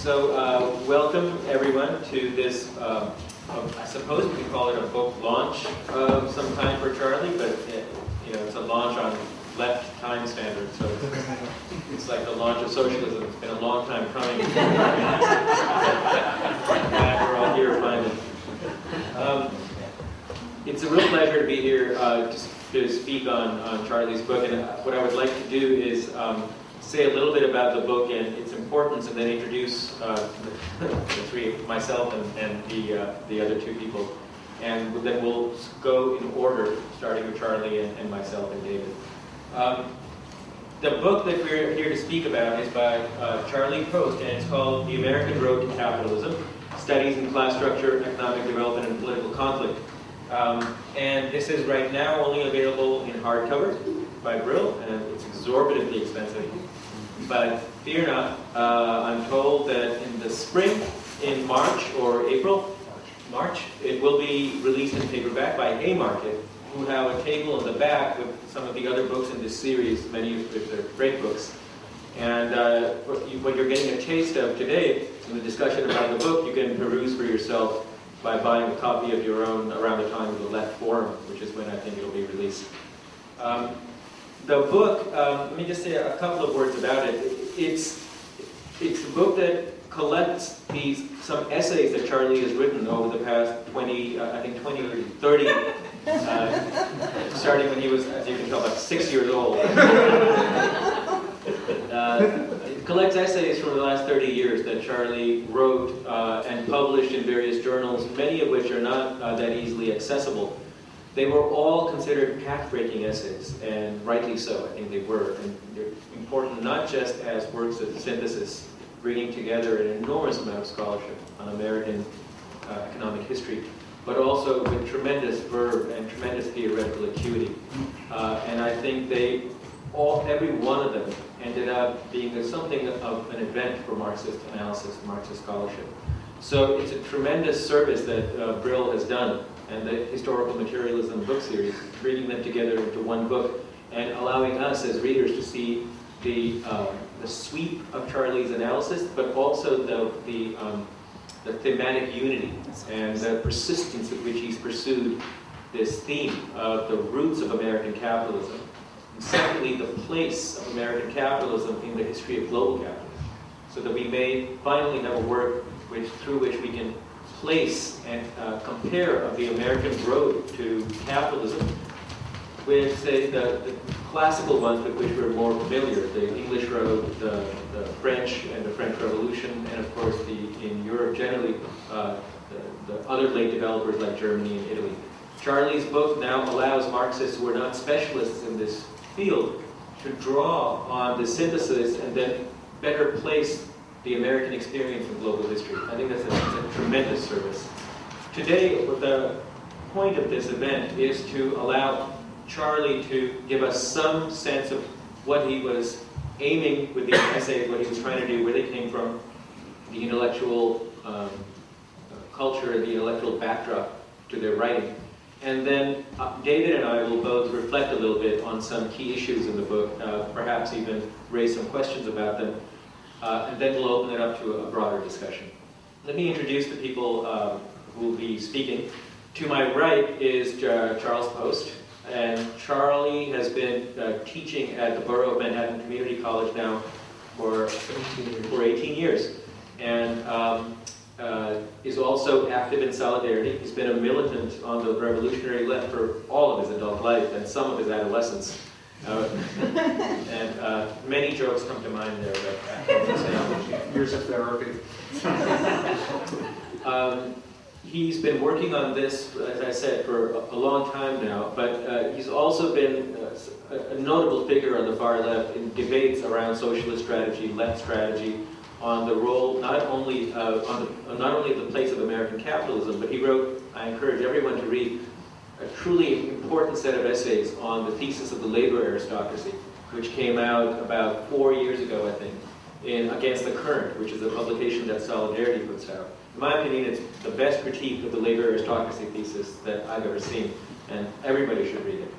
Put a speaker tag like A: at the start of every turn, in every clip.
A: Welcome everyone to this, I suppose we can call it a book launch of some kind for Charlie, but it's a launch on left time standards, so it's like the launch of socialism. It's been a long time coming. Glad we're all here finally. It's a real pleasure to be here to speak on Charlie's book, and what I would like to do is say a little bit about the book and its importance, and then introduce myself and the other two people. And then we'll go in order, starting with Charlie and myself and David. The book that we're here to speak about is by Charlie Post, and it's called The American Road to Capitalism, Studies in Class Structure, Economic Development, and Political Conflict. And this is right now only available in hardcover by Brill, and it's exorbitantly expensive. But fear not, I'm told that in the spring, in March or April, March, it will be released in paperback by Haymarket, who have a table in the back with some of the other books in this series, many of which are great books. And what you're getting a taste of today in the discussion about the book, you can peruse for yourself by buying a copy of your own around the time of the Brecht Forum, which is when I think it'll be released. The book, let me just say a couple of words about it. It's a book that collects some essays that Charlie has written over the past 20 or 30, starting when he was, as you can tell, about 6 years old. It collects essays from the last 30 years that Charlie wrote and published in various journals, many of which are not that easily accessible. They were all considered path-breaking essays, and rightly so, I think they were. And they're important not just as works of synthesis, bringing together an enormous amount of scholarship on American economic history, but also with tremendous verve and tremendous theoretical acuity. And I think every one of them ended up being something of an event for Marxist analysis, Marxist scholarship. So it's a tremendous service that Brill has done, and the Historical Materialism book series, bringing them together into one book and allowing us as readers to see the sweep of Charlie's analysis, but also the thematic unity and the persistence with which he's pursued this theme of the roots of American capitalism. And secondly, the place of American capitalism in the history of global capitalism, so that we may finally have a work through which we can place and compare of the American road to capitalism with, say, the classical ones with which we're more familiar, the English road, the French and the French Revolution, and of course in Europe generally, the other late developers like Germany and Italy. Charlie's book now allows Marxists who are not specialists in this field to draw on the synthesis and then better place the American experience in global history. I think that's a tremendous service. Today, the point of this event is to allow Charlie to give us some sense of what he was aiming with these essays, what he was trying to do, where they came from, the intellectual culture, the intellectual backdrop to their writing. And then David and I will both reflect a little bit on some key issues in the book, perhaps even raise some questions about them. And then we'll open it up to a broader discussion. Let me introduce the people who will be speaking. To my right is Charles Post, and Charlie has been teaching at the Borough of Manhattan Community College now for 18 years, and is also active in Solidarity. He's been a militant on the revolutionary left for all of his adult life and some of his adolescence. And many jokes come to mind there, but
B: years of therapy.
A: He's been working on this, as I said, for a long time now, but he's also been a notable figure on the far left in debates around socialist strategy, left strategy, on the role not only of the place of American capitalism, but he wrote, I encourage everyone to read, a truly important set of essays on the thesis of the labor aristocracy, which came out about 4 years ago, I think, in Against the Current, which is a publication that Solidarity puts out. In my opinion, it's the best critique of the labor aristocracy thesis that I've ever seen, and everybody should read it.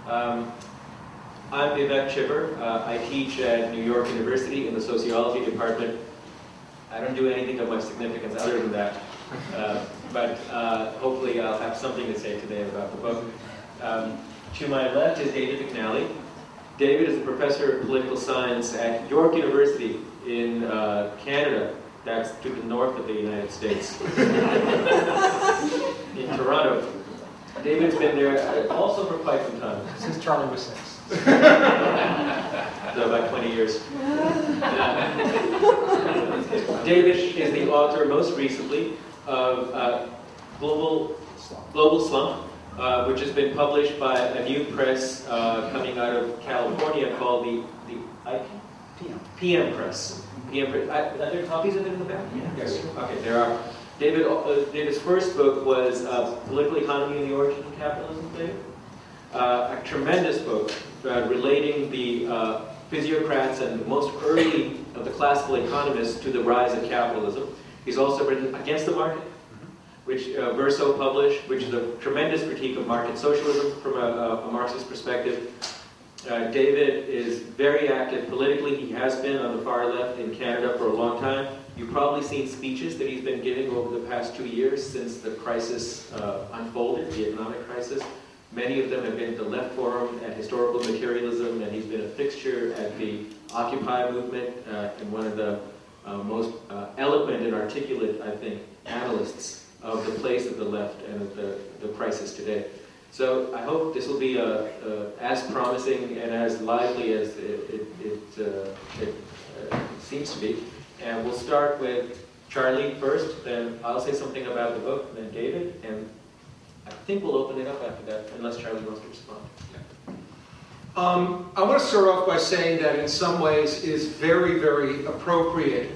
A: I'm Vivek Chibber. I teach at New York University in the sociology department. I don't do anything of much significance other than that. But hopefully I'll have something to say today about the book. To my left is David McNally. David is a professor of political science at York University in Canada. That's to the north of the United States. In Toronto. David's been there also for quite some time.
B: Since Charlie was 6.
A: So about 20 years. David is the author, most recently, of Global Slump, which has been published by a new press coming out of California called the PM Press. Are there copies of it in the back?
B: Yeah. Yes.
A: Okay, there are. David's first book was Political Economy and the Origin of Capitalism, David. A tremendous book relating the physiocrats and the most early of the classical economists to the rise of capitalism. He's also written Against the Market, which Verso published, which is a tremendous critique of market socialism from a Marxist perspective. David is very active politically. He has been on the far left in Canada for a long time. You've probably seen speeches that he's been giving over the past 2 years since the crisis unfolded, the economic crisis. Many of them have been at the Left Forum, at Historical Materialism, and he's been a fixture at the Occupy movement, and one of the most eloquent and articulate, I think, analysts of the place of the left and of the crisis today. So I hope this will be as promising and as lively as it seems to be. And we'll start with Charlie first, then I'll say something about the book, and then David, and I think we'll open it up after that, unless Charlie wants to respond.
B: I want to start off by saying that in some ways it is very, very appropriate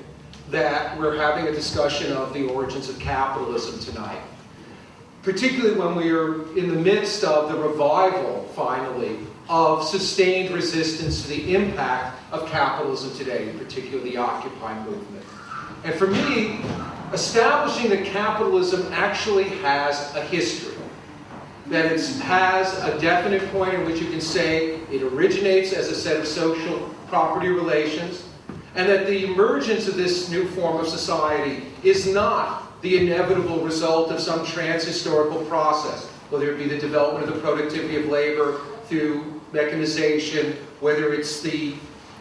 B: that we're having a discussion of the origins of capitalism tonight. Particularly when we are in the midst of the revival, finally, of sustained resistance to the impact of capitalism today, in particular the Occupy movement. And for me, establishing that capitalism actually has a history, that it has a definite point in which you can say it originates as a set of social property relations, and that the emergence of this new form of society is not the inevitable result of some trans-historical process, whether it be the development of the productivity of labor through mechanization, whether it's the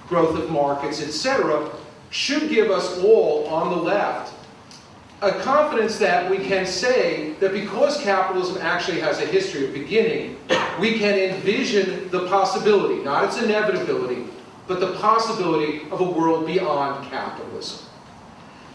B: growth of markets, etc., should give us all on the left a confidence that we can say that because capitalism actually has a history of beginning, we can envision the possibility, not its inevitability, but the possibility of a world beyond capitalism.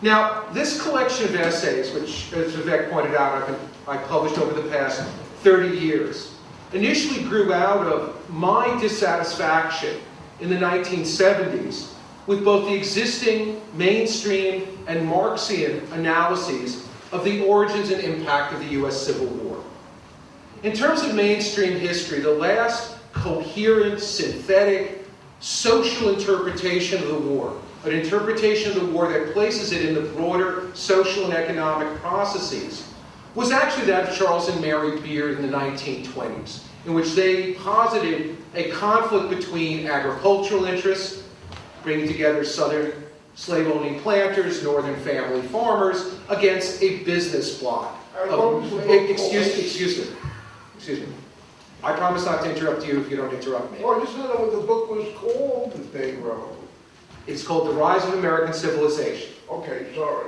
B: Now, this collection of essays, which, as Vivek pointed out, I published over the past 30 years, initially grew out of my dissatisfaction in the 1970s with both the existing mainstream and Marxian analyses of the origins and impact of the US Civil War. In terms of mainstream history, the last coherent, synthetic, social interpretation of the war, an interpretation of the war that places it in the broader social and economic processes, was actually that of Charles and Mary Beard in the 1920s, in which they posited a conflict between agricultural interests, bringing together southern slave-owning planters, northern family farmers, against a business bloc. Excuse me. I promise not to interrupt you if you don't interrupt me.
C: Oh, you said that what the book was called that they wrote.
B: It's called The Rise of American Civilization.
C: Okay, sorry.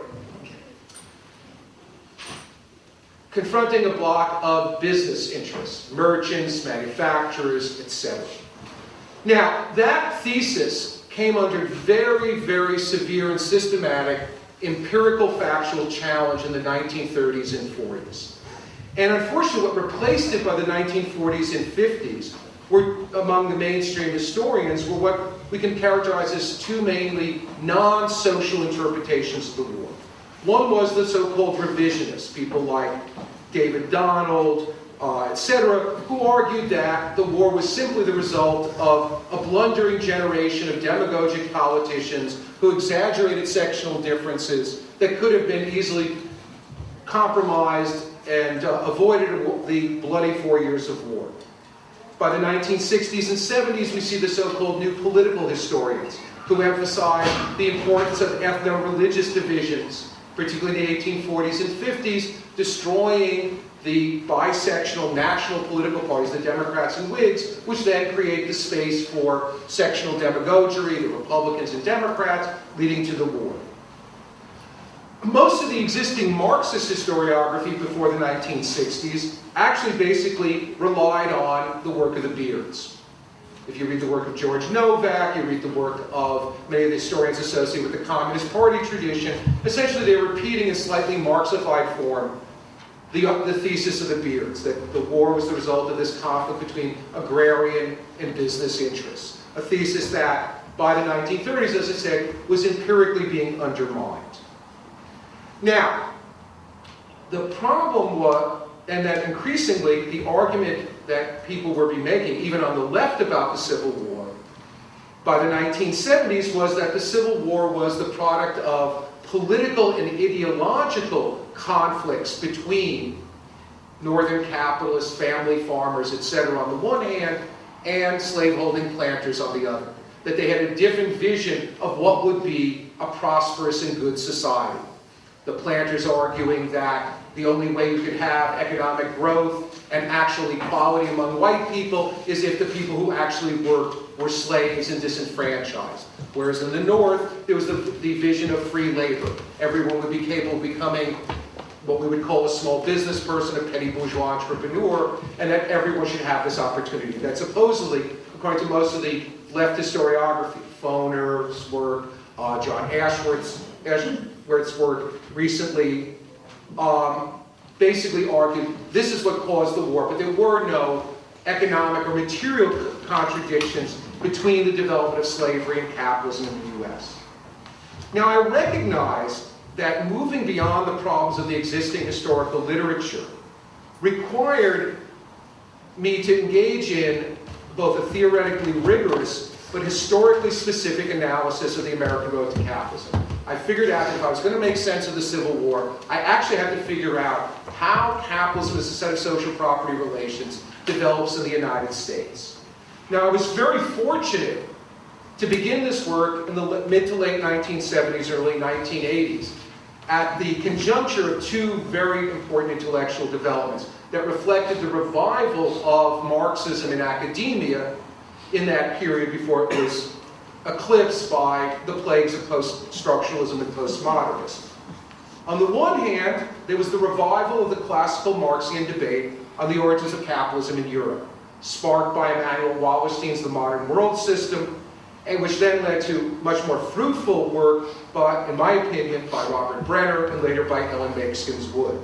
B: Confronting a block of business interests, merchants, manufacturers, etc. Now, that thesis came under very, very severe and systematic empirical factual challenge in the 1930s and 40s. And unfortunately, what replaced it by the 1940s and 50s were, among the mainstream historians, were what we can characterize as two mainly non-social interpretations of the war. One was the so-called revisionists, people like David Donald, etc., who argued that the war was simply the result of a blundering generation of demagogic politicians who exaggerated sectional differences that could have been easily compromised and avoided the bloody 4 years of war. By the 1960s and 70s, we see the so-called new political historians, who emphasized the importance of ethno-religious divisions, particularly in the 1840s and 50s, destroying the bisectional national political parties, the Democrats and Whigs, which then create the space for sectional demagoguery, the Republicans and Democrats, leading to the war. Most of the existing Marxist historiography before the 1960s actually basically relied on the work of the Beards. If you read the work of George Novak, you read the work of many of the historians associated with the Communist Party tradition, essentially they're repeating in slightly Marxified form the thesis of the Beards, that the war was the result of this conflict between agrarian and business interests. A thesis that, by the 1930s, as I said, was empirically being undermined. Now, the problem was, and that increasingly the argument that people were making, even on the left about the Civil War, by the 1970s was that the Civil War was the product of political and ideological conflicts between northern capitalists, family farmers, etc. on the one hand, and slaveholding planters on the other. That they had a different vision of what would be a prosperous and good society. The planters arguing that the only way you could have economic growth and actual equality among white people is if the people who actually worked were slaves and disenfranchised. Whereas in the North, there was the vision of free labor. Everyone would be capable of becoming what we would call a small business person, a petty bourgeois entrepreneur, and that everyone should have this opportunity. That supposedly, according to most of the left historiography, Foner's work, John Ashworth's work recently, basically argued this is what caused the war, but there were no economic or material contradictions between the development of slavery and capitalism in the U.S. Now, I recognize that moving beyond the problems of the existing historical literature required me to engage in both a theoretically rigorous but historically specific analysis of the American road to capitalism. I figured out that if I was going to make sense of the Civil War, I actually had to figure out how capitalism as a set of social property relations develops in the United States. Now, I was very fortunate to begin this work in the mid to late 1970s, early 1980s, at the conjuncture of two very important intellectual developments that reflected the revival of Marxism in academia in that period before it was eclipsed by the plagues of post-structuralism and postmodernism. On the one hand, there was the revival of the classical Marxian debate on the origins of capitalism in Europe, sparked by Immanuel Wallerstein's The Modern World System, and which then led to much more fruitful work, but in my opinion, by Robert Brenner and later by Ellen Makeskins Wood.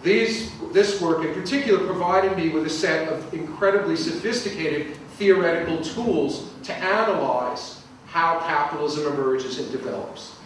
B: This work in particular provided me with a set of incredibly sophisticated theoretical tools to analyze how capitalism emerges and develops.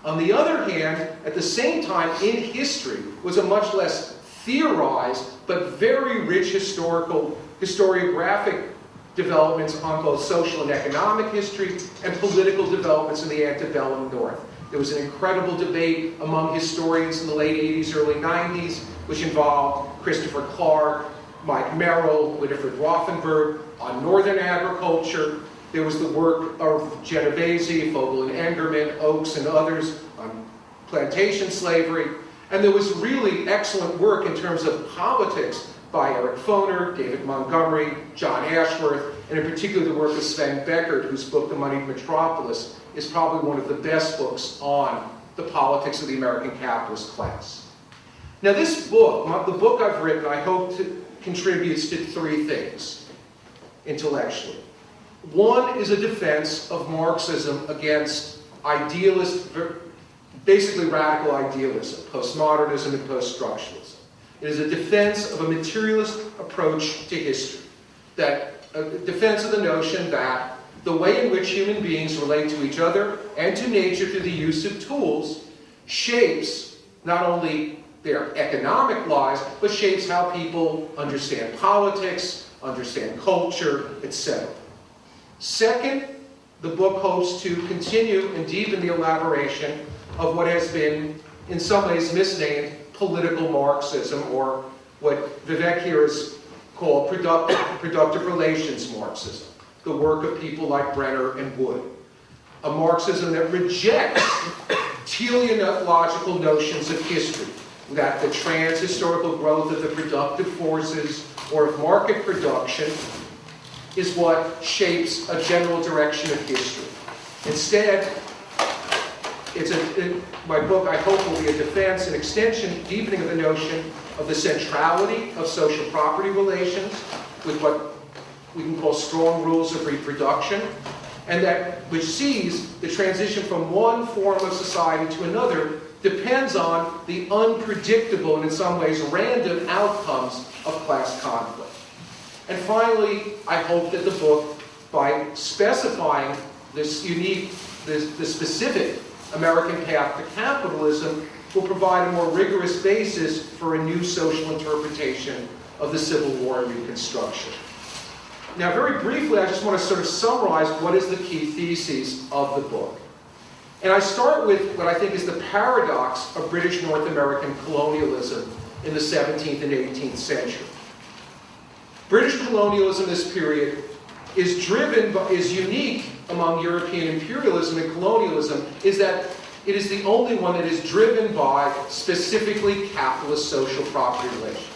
B: On the other hand, at the same time in history was a much less theorized but very rich historiographic developments on both social and economic history and political developments in the antebellum North. There was an incredible debate among historians in the late 80s, early 90s, which involved Christopher Clark, Mike Merrill, Winifred Rothenberg on northern agriculture. There was the work of Genovese, Fogel and Engerman, Oakes and others on plantation slavery. And there was really excellent work in terms of politics by Eric Foner, David Montgomery, John Ashworth, and in particular the work of Sven Beckert, whose book, The Moneyed Metropolis, is probably one of the best books on the politics of the American capitalist class. Now this book, the book I've written, I hope contributes to three things intellectually. One is a defense of Marxism against idealist, basically radical idealism, postmodernism and post-structuralism. It is a defense of a materialist approach to history, a defense of the notion that the way in which human beings relate to each other and to nature through the use of tools shapes not only their economic lives, but shapes how people understand politics, understand culture, etc. Second, the book hopes to continue and deepen the elaboration of what has been, in some ways, misnamed political Marxism, or what Vivek here has called productive relations Marxism, the work of people like Brenner and Wood. a Marxism that rejects teleological notions of history, that the trans-historical growth of the productive forces or of market production is what shapes a general direction of history. Instead, my book, I hope, will be a defense, an extension, deepening of the notion of the centrality of social property relations with what we can call strong rules of reproduction, and that which sees the transition from one form of society to another depends on the unpredictable and in some ways random outcomes of class conflict. And finally, I hope that the book, by specifying this unique, this specific American path to capitalism, will provide a more rigorous basis for a new social interpretation of the Civil War and Reconstruction. Now, very briefly, I just want to sort of summarize what is the key theses of the book. And I start with what I think is the paradox of British North American colonialism in the 17th and 18th century. British colonialism in this period is unique among European imperialism and colonialism, is that it is the only one that is driven by specifically capitalist social property relations.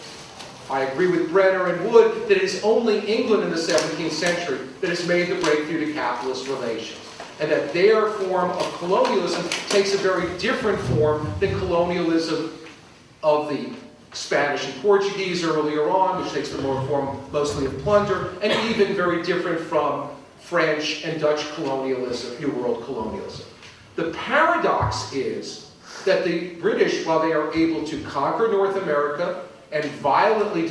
B: I agree with Brenner and Wood that it is only England in the 17th century that has made the breakthrough to capitalist relations, and that their form of colonialism takes a very different form than colonialism of the Spanish and Portuguese earlier on, which takes the form mostly of plunder, and even very different from French and Dutch colonialism, New World colonialism. The paradox is that the British, while they are able to conquer North America and violently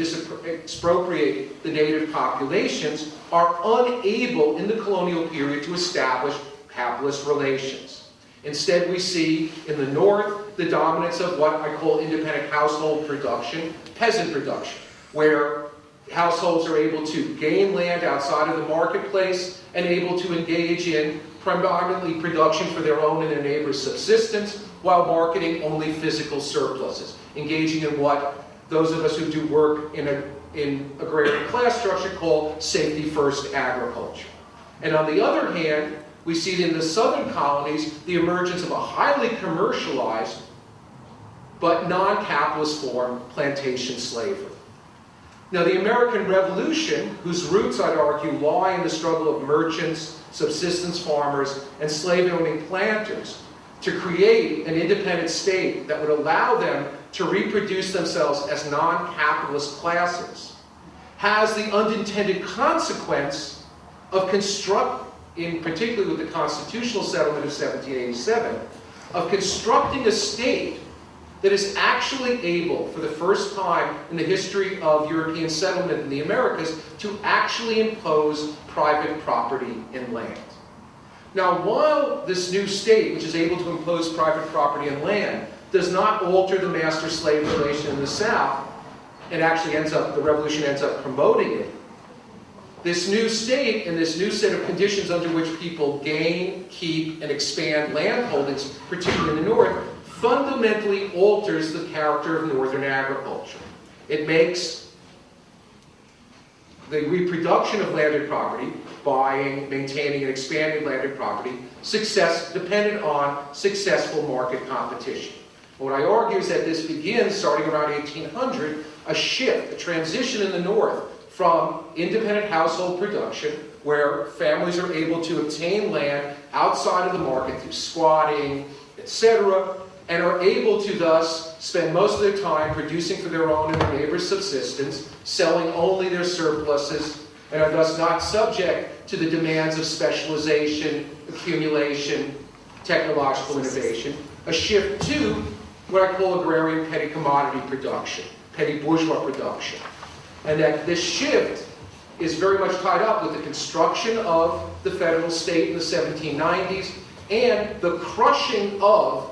B: expropriate the native populations, are unable in the colonial period to establish capitalist relations. Instead, we see in the North the dominance of what I call independent household production, peasant production, where households are able to gain land outside of the marketplace and able to engage in predominantly production for their own and their neighbors' subsistence, while marketing only physical surpluses, engaging in what those of us who do work in agrarian class structure call safety-first agriculture. And on the other hand, we see in the southern colonies the emergence of a highly commercialized but non-capitalist form, plantation slavery. Now, the American Revolution, whose roots, I'd argue, lie in the struggle of merchants, subsistence farmers, and slave-owning planters to create an independent state that would allow them to reproduce themselves as non-capitalist classes, has the unintended consequence of particularly with the constitutional settlement of 1787, of constructing a state that is actually able, for the first time in the history of European settlement in the Americas, to actually impose private property in land. Now, while this new state, which is able to impose private property in land, does not alter the master-slave relation in the South, and actually the revolution ends up promoting it, this new state and this new set of conditions under which people gain, keep, and expand land holdings, particularly in the North, fundamentally alters the character of Northern agriculture. It makes the reproduction of landed property, buying, maintaining, and expanding landed property, dependent on successful market competition. What I argue is that this begins, starting around 1800, a shift, a transition in the North from independent household production, where families are able to obtain land outside of the market through squatting, etc., and are able to thus spend most of their time producing for their own and their neighbors' subsistence, selling only their surpluses, and are thus not subject to the demands of specialization, accumulation, technological innovation. A shift to what I call agrarian petty commodity production, petty bourgeois production. And that this shift is very much tied up with the construction of the federal state in the 1790s and the crushing of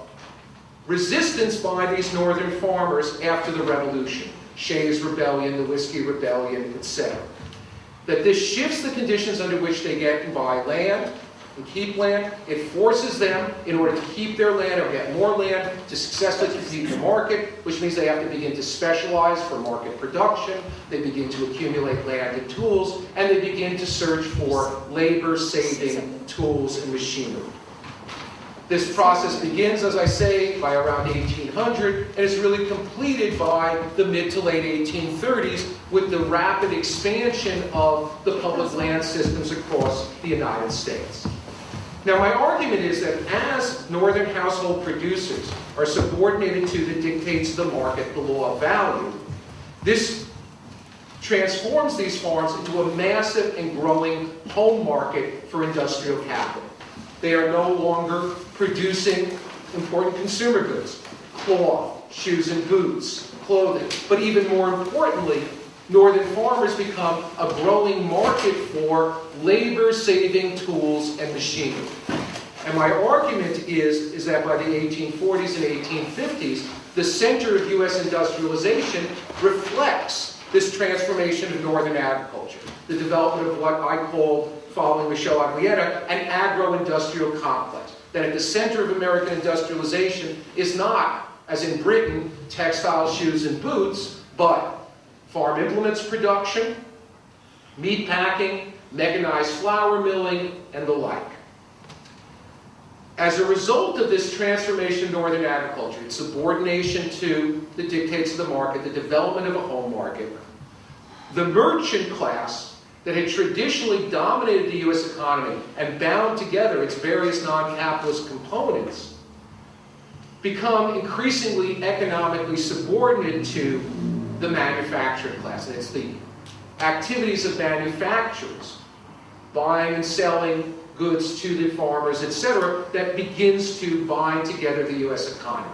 B: resistance by these northern farmers after the Revolution, Shays' Rebellion, the Whiskey Rebellion, etc. That this shifts the conditions under which they get and buy land and keep land. It forces them, in order to keep their land or get more land, to successfully compete in the market, which means they have to begin to specialize for market production. They begin to accumulate land and tools, and they begin to search for labor-saving tools and machinery. This process begins, as I say, by around 1800 and is really completed by the mid to late 1830s with the rapid expansion of the public land systems across the United States. Now, my argument is that as northern household producers are subordinated to the dictates of the market, the law of value, this transforms these farms into a massive and growing home market for industrial capital. They are no longer producing important consumer goods, cloth, shoes and boots, clothing. But even more importantly, northern farmers become a growing market for labor-saving tools and machinery. And my argument is that by the 1840s and 1850s, the center of U.S. industrialization reflects this transformation of northern agriculture, the development of what I call, following Michel Aglietta, an agro-industrial complex. That at the center of American industrialization is not, as in Britain, textiles, shoes, and boots, but farm implements production, meat packing, mechanized flour milling, and the like. As a result of this transformation of northern agriculture, its subordination to the dictates of the market, the development of a home market, the merchant class that had traditionally dominated the U.S. economy and bound together its various non-capitalist components become increasingly economically subordinate to the manufacturing class. And it's the activities of manufacturers, buying and selling goods to the farmers, etc., that begins to bind together the U.S. economy.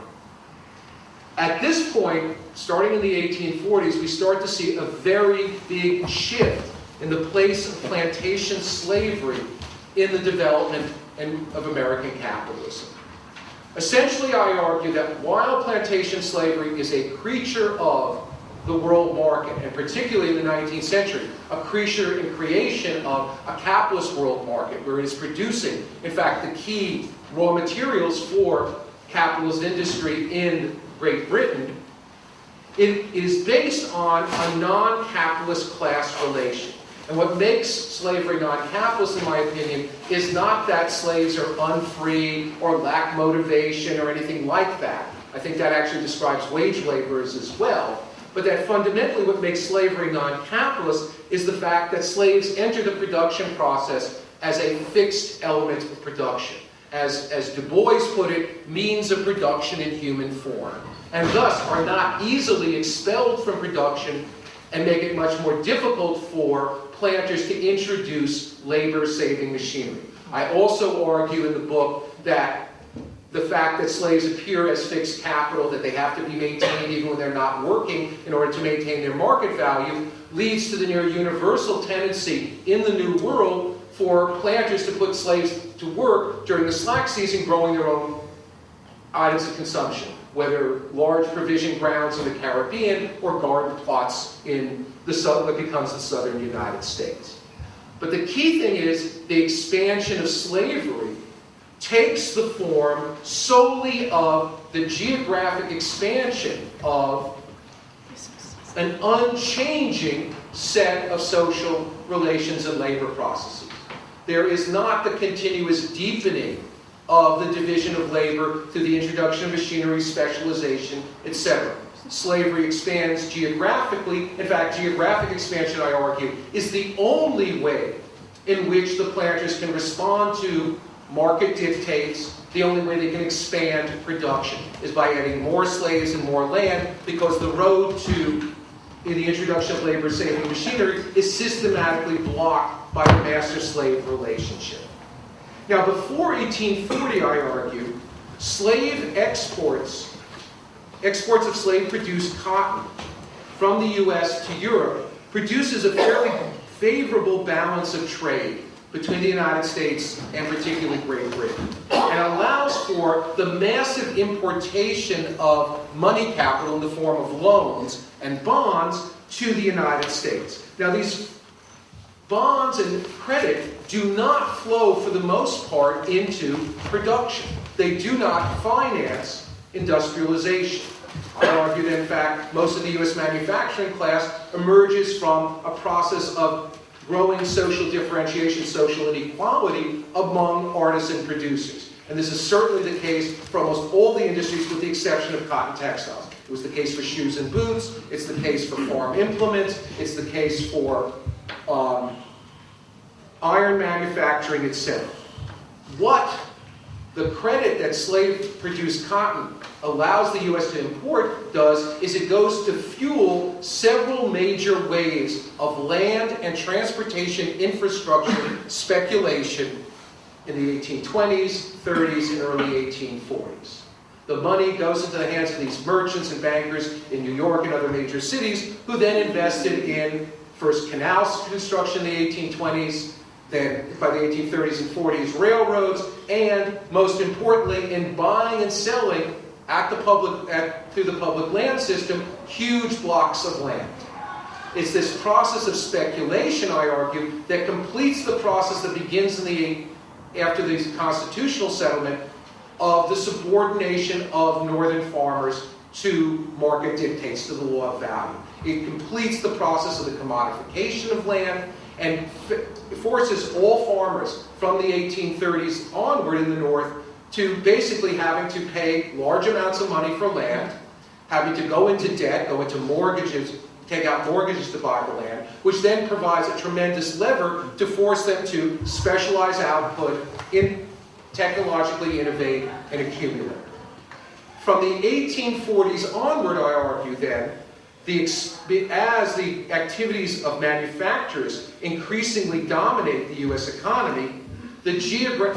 B: At this point, starting in the 1840s, we start to see a very big shift in the place of plantation slavery in the development of American capitalism. Essentially, I argue that while plantation slavery is a creature of the world market, and particularly in the 19th century, a creature in creation of a capitalist world market, where it is producing, in fact, the key raw materials for capitalist industry in Great Britain, it is based on a non-capitalist class relation. And what makes slavery non-capitalist, in my opinion, is not that slaves are unfree or lack motivation or anything like that. I think that actually describes wage laborers as well. But that fundamentally what makes slavery non-capitalist is the fact that slaves enter the production process as a fixed element of production. As Du Bois put it, means of production in human form. And thus are not easily expelled from production and make it much more difficult for planters to introduce labor-saving machinery. I also argue in the book that the fact that slaves appear as fixed capital, that they have to be maintained even when they're not working in order to maintain their market value, leads to the near universal tendency in the New World for planters to put slaves to work during the slack season growing their own items of consumption, whether large provision grounds in the Caribbean or garden plots in what becomes the southern United States. But the key thing is the expansion of slavery takes the form solely of the geographic expansion of an unchanging set of social relations and labor processes. There is not the continuous deepening of the division of labor through the introduction of machinery, specialization, etc. Slavery expands geographically. In fact, geographic expansion, I argue, is the only way in which the planters can respond to market dictates. The only way they can expand production is by adding more slaves and more land, because the road to the introduction of labor-saving machinery is systematically blocked by the master-slave relationship. Now, before 1840, I argue, slave exports of slave-produced cotton from the U.S. to Europe produces a fairly favorable balance of trade between the United States and particularly Great Britain, and allows for the massive importation of money capital in the form of loans and bonds to the United States. Now, these bonds and credit do not flow, for the most part, into production. They do not finance industrialization. I argue that, in fact, most of the U.S. manufacturing class emerges from a process of growing social differentiation, social inequality among artisan producers. And this is certainly the case for almost all the industries with the exception of cotton textiles. It was the case for shoes and boots, it's the case for farm implements, it's the case for iron manufacturing, etc. What the credit that slave-produced cotton allows the U.S. to import does is it goes to fuel several major waves of land and transportation infrastructure speculation in the 1820s, 30s, and early 1840s. The money goes into the hands of these merchants and bankers in New York and other major cities who then invested in first canal construction in the 1820s, then by the 1830s and 40s railroads, and most importantly in buying and selling through the public land system huge blocks of land. It's this process of speculation, I argue, that completes the process that begins after the constitutional settlement of the subordination of northern farmers to market dictates, to the law of value. It completes the process of the commodification of land and forces all farmers from the 1830s onward in the North to basically having to pay large amounts of money for land, having to go into debt, go into mortgages, take out mortgages to buy the land, which then provides a tremendous lever to force them to specialize output, technologically innovate, and accumulate. From the 1840s onward, I argue then, as the activities of manufacturers increasingly dominate the U.S. economy, the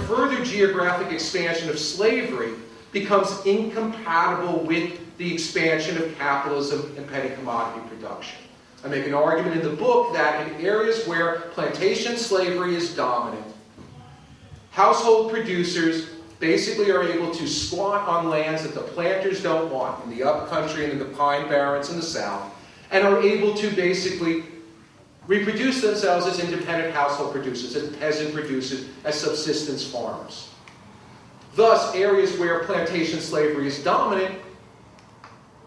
B: further geographic expansion of slavery becomes incompatible with the expansion of capitalism and petty commodity production. I make an argument in the book that in areas where plantation slavery is dominant, household producers basically are able to squat on lands that the planters don't want, in the upcountry and in the pine barrens in the south, and are able to basically reproduce themselves as independent household producers, as peasant producers, as subsistence farmers. Thus, areas where plantation slavery is dominant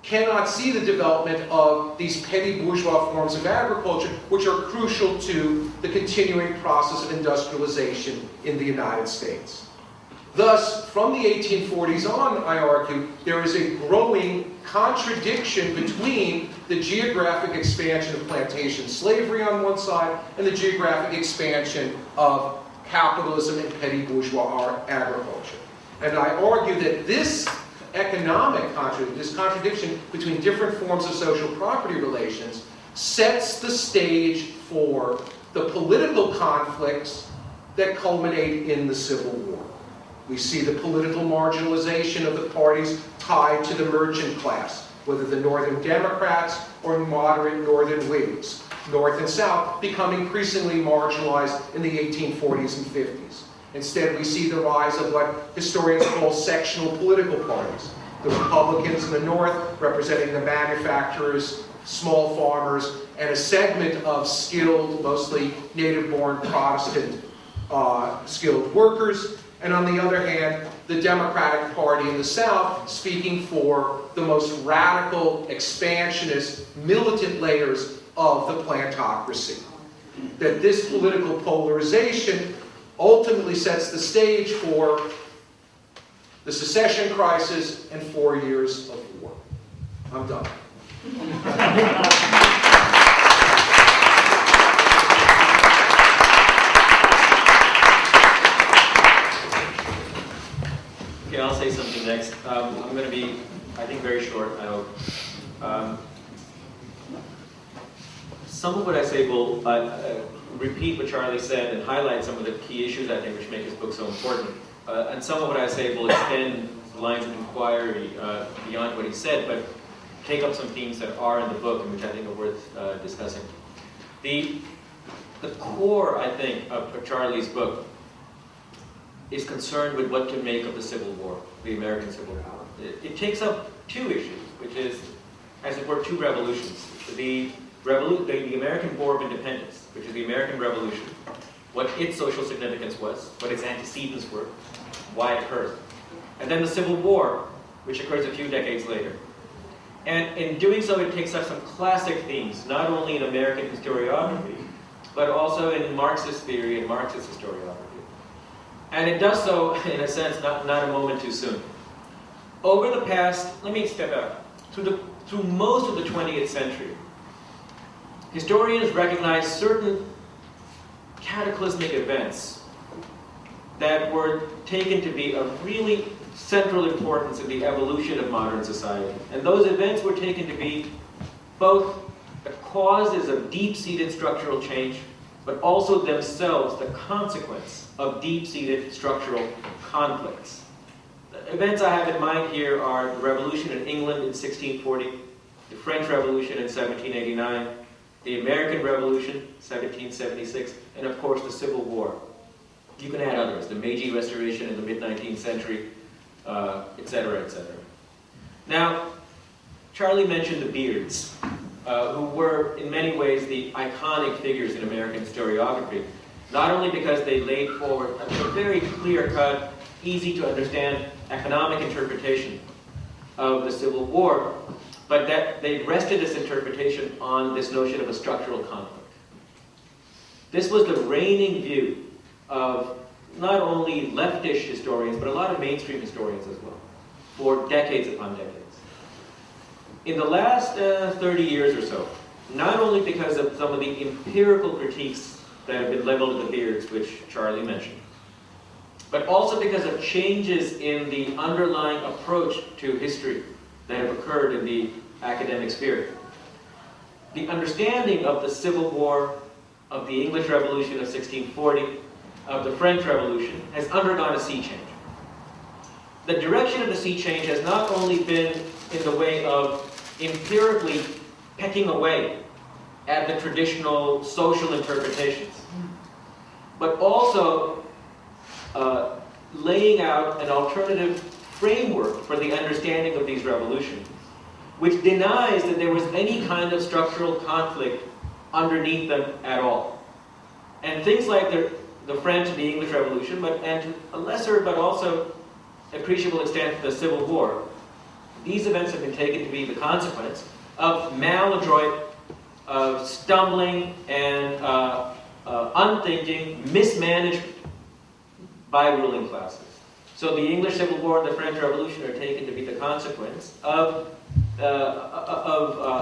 B: cannot see the development of these petty bourgeois forms of agriculture, which are crucial to the continuing process of industrialization in the United States. Thus, from the 1840s on, I argue, there is a growing contradiction between the geographic expansion of plantation slavery on one side and the geographic expansion of capitalism and petty bourgeois agriculture. And I argue that this economic contradiction, this contradiction between different forms of social property relations, sets the stage for the political conflicts that culminate in the Civil War. We see the political marginalization of the parties tied to the merchant class, whether the Northern Democrats or moderate Northern Whigs. North and South become increasingly marginalized in the 1840s and 50s. Instead, we see the rise of what historians call sectional political parties. The Republicans in the North representing the manufacturers, small farmers, and a segment of skilled, mostly native-born Protestant skilled workers. And on the other hand, the Democratic Party in the South speaking for the most radical, expansionist, militant layers of the plantocracy. That this political polarization ultimately sets the stage for the secession crisis and 4 years of war. I'm done.
A: Okay, I'll say something next. I'm going to be, I think, very short, I hope. Some of what I say will repeat what Charlie said and highlight some of the key issues, I think, which make this book so important. And some of what I say will extend lines of inquiry beyond what he said, but take up some themes that are in the book and which I think are worth discussing. The core, I think, of Charlie's book is concerned with what to make of the Civil War, the American Civil War. It takes up two issues, which is, as it were, two revolutions. The American War of Independence, which is the American Revolution, what its social significance was, what its antecedents were, why it occurred. And then the Civil War, which occurs a few decades later. And in doing so, it takes up some classic themes, not only in American historiography, but also in Marxist theory and Marxist historiography. And it does so, in a sense, not a moment too soon. Over the past, let me step out, through most of the 20th century, historians recognize certain cataclysmic events that were taken to be of really central importance in the evolution of modern society. And those events were taken to be both the causes of deep-seated structural change, but also themselves the consequence of deep-seated structural conflicts. The events I have in mind here are the Revolution in England in 1640, the French Revolution in 1789, the American Revolution, 1776, and of course the Civil War. You can add others, the Meiji Restoration in the mid-19th century, etc., etc. Now, Charlie mentioned the Beards, who were in many ways the iconic figures in American historiography, not only because they laid forward a very clear-cut, easy-to-understand economic interpretation of the Civil War, but that they rested this interpretation on this notion of a structural conflict. This was the reigning view of not only leftish historians, but a lot of mainstream historians as well, for decades upon decades. In the last 30 years or so, not only because of some of the empirical critiques that have been leveled at the Beards, which Charlie mentioned, but also because of changes in the underlying approach to history that have occurred in the academic sphere. The understanding of the Civil War, of the English Revolution of 1640, of the French Revolution, has undergone a sea change. The direction of the sea change has not only been in the way of empirically pecking away at the traditional social interpretations, but also laying out an alternative framework for the understanding of these revolutions, which denies that there was any kind of structural conflict underneath them at all. And things like the French and the English Revolution, and to a lesser but also appreciable extent the Civil War, these events have been taken to be the consequence of maladroit, of stumbling and unthinking mismanagement by ruling classes. So the English Civil War and the French Revolution are taken to be the consequence of the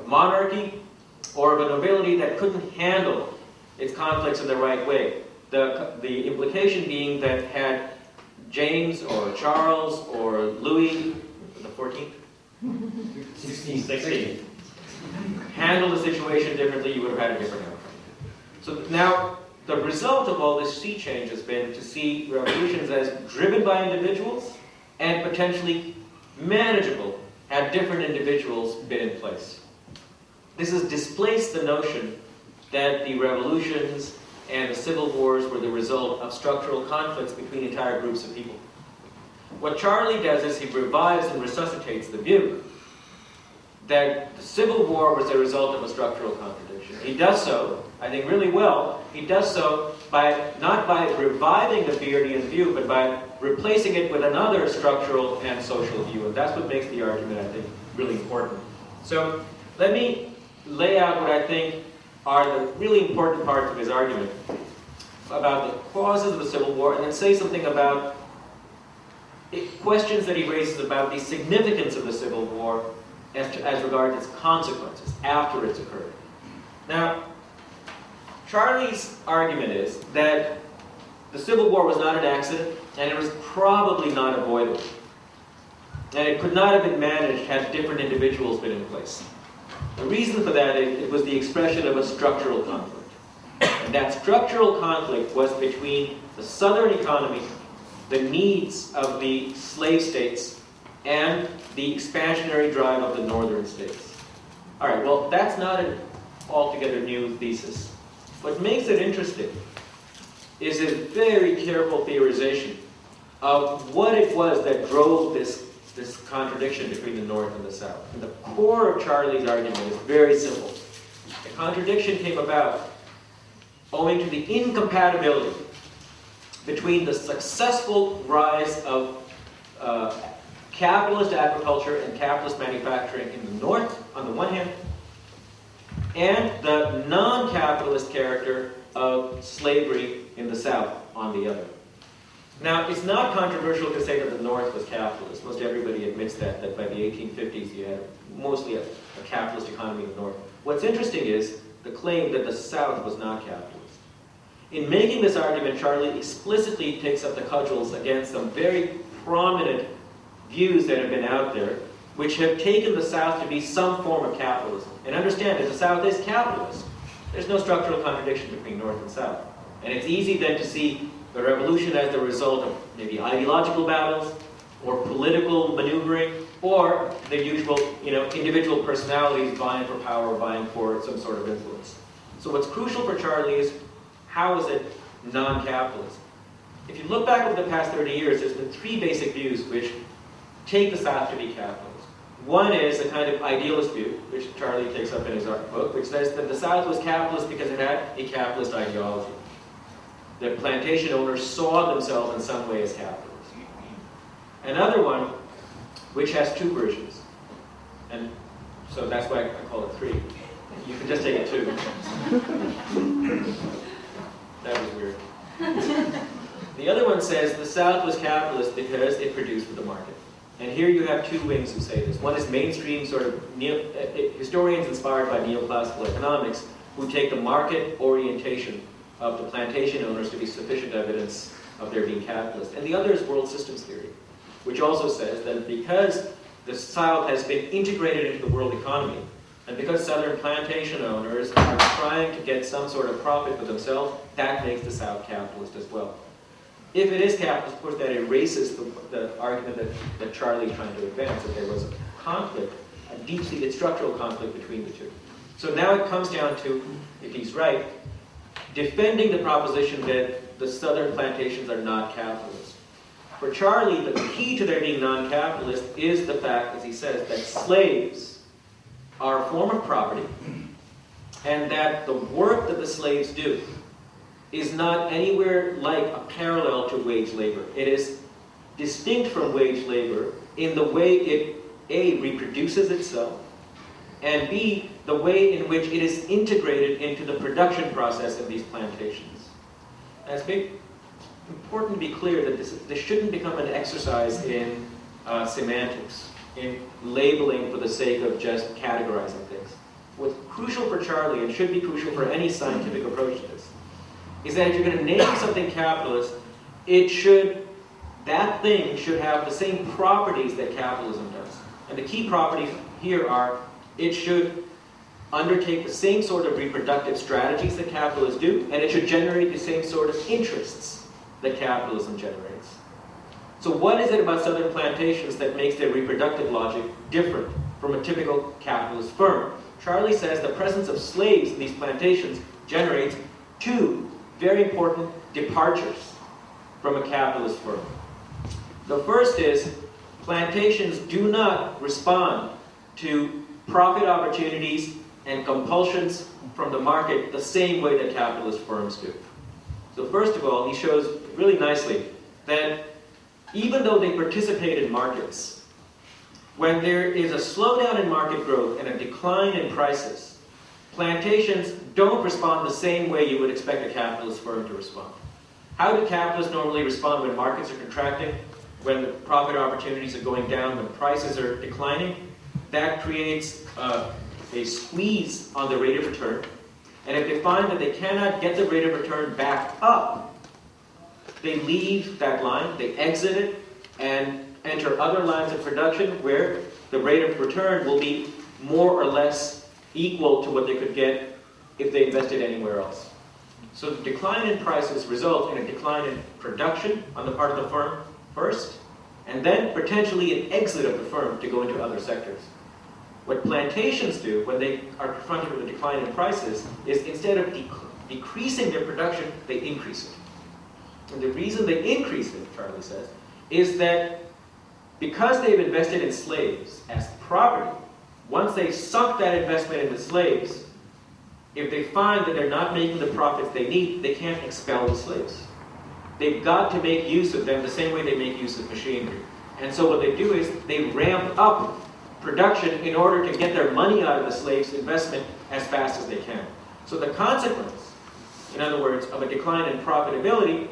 A: monarchy or of a nobility that couldn't handle its conflicts in the right way. The implication being that had James or Charles or Louis the 14th? 16. Handled the situation differently, you would have had a different outcome. So now, the result of all this sea change has been to see revolutions as driven by individuals and potentially manageable had different individuals been in place. This has displaced the notion that the revolutions and the civil wars were the result of structural conflicts between entire groups of people. What Charlie does is he revives and resuscitates the view that the Civil War was the result of a structural contradiction. He does so, I think really well, he does so not by reviving the Beardian view, but by replacing it with another structural and social view. And that's what makes the argument, I think, really important. So let me lay out what I think are the really important parts of his argument about the causes of the Civil War, and then say something about questions that he raises about the significance of the Civil War as regards its consequences after it's occurred. Now, Charlie's argument is that the Civil War was not an accident, and it was probably not avoidable. And it could not have been managed had different individuals been in place. The reason for that is it was the expression of a structural conflict. And that structural conflict was between the Southern economy, the needs of the slave states, and the expansionary drive of the Northern states. All right, well, that's not an altogether new thesis. What makes it interesting is a very careful theorization of what it was that drove this contradiction between the North and the South. And the core of Charlie's argument is very simple. The contradiction came about owing to the incompatibility between the successful rise of capitalist agriculture and capitalist manufacturing in the North, on the one hand, and the non-capitalist character of slavery in the South, on the other. Now, it's not controversial to say that the North was capitalist. Most everybody admits that by the 1850s you had mostly a capitalist economy in the North. What's interesting is the claim that the South was not capitalist. In making this argument, Charlie explicitly takes up the cudgels against some very prominent views that have been out there, which have taken the South to be some form of capitalism. And understand that the South is capitalist. There's no structural contradiction between North and South. And it's easy then to see the revolution as the result of maybe ideological battles, or political maneuvering, or the usual, individual personalities vying for power, vying for some sort of influence. So what's crucial for Charlie is, how is it non-capitalist? If you look back over the past 30 years, there's been three basic views which take the South to be capitalist. One is a kind of idealist view, which Charlie takes up in his book, which says that the South was capitalist because it had a capitalist ideology. The plantation owners saw themselves in some way as capitalists. Another one, which has two versions, and so that's why I call it three. You can just take it two. That was weird. The other one says the South was capitalist because it produced for the market. And here you have two wings who say this. One is mainstream sort of historians inspired by neoclassical economics who take the market orientation of the plantation owners to be sufficient evidence of their being capitalist. And the other is world systems theory, which also says that because the South has been integrated into the world economy, and because Southern plantation owners are trying to get some sort of profit for themselves, that makes the South capitalist as well. If it is capitalist, of course, that erases the argument that Charlie is trying to advance, that there was a conflict, a deep-seated structural conflict between the two. So now it comes down to, if he's right, defending the proposition that the Southern plantations are not capitalist. For Charlie, the key to their being non-capitalist is the fact, as he says, that slaves are a form of property, and that the work that the slaves do is not anywhere like a parallel to wage labor. It is distinct from wage labor in the way it, A, reproduces itself, and B, the way in which it is integrated into the production process of these plantations. And it's important to be clear that this shouldn't become an exercise in semantics, in labeling for the sake of just categorizing things. What's crucial for Charlie, and should be crucial for any scientific approach to this, is that if you're going to name something capitalist, that thing should have the same properties that capitalism does. And the key properties here are, it should undertake the same sort of reproductive strategies that capitalists do, and it should generate the same sort of interests that capitalism generates. So what is it about Southern plantations that makes their reproductive logic different from a typical capitalist firm? Charlie says the presence of slaves in these plantations generates two very important departures from a capitalist firm. The first is, plantations do not respond to profit opportunities and compulsions from the market the same way that capitalist firms do. So first of all, he shows really nicely that even though they participate in markets, when there is a slowdown in market growth and a decline in prices, plantations don't respond the same way you would expect a capitalist firm to respond. How do capitalists normally respond when markets are contracting, when the profit opportunities are going down, when prices are declining? That creates a squeeze on the rate of return. And if they find that they cannot get the rate of return back up, they leave that line, they exit it, and enter other lines of production where the rate of return will be more or less equal to what they could get if they invested anywhere else. So the decline in prices results in a decline in production on the part of the firm first, and then potentially an exit of the firm to go into other sectors. What plantations do when they are confronted with a decline in prices is instead of decreasing their production, they increase it. And the reason they increase it, Charlie says, is that because they've invested in slaves as property, once they've sunk that investment into slaves, if they find that they're not making the profits they need, they can't expel the slaves. They've got to make use of them the same way they make use of machinery. And so what they do is they ramp up production in order to get their money out of the slaves' investment as fast as they can. So the consequence, in other words, of a decline in profitability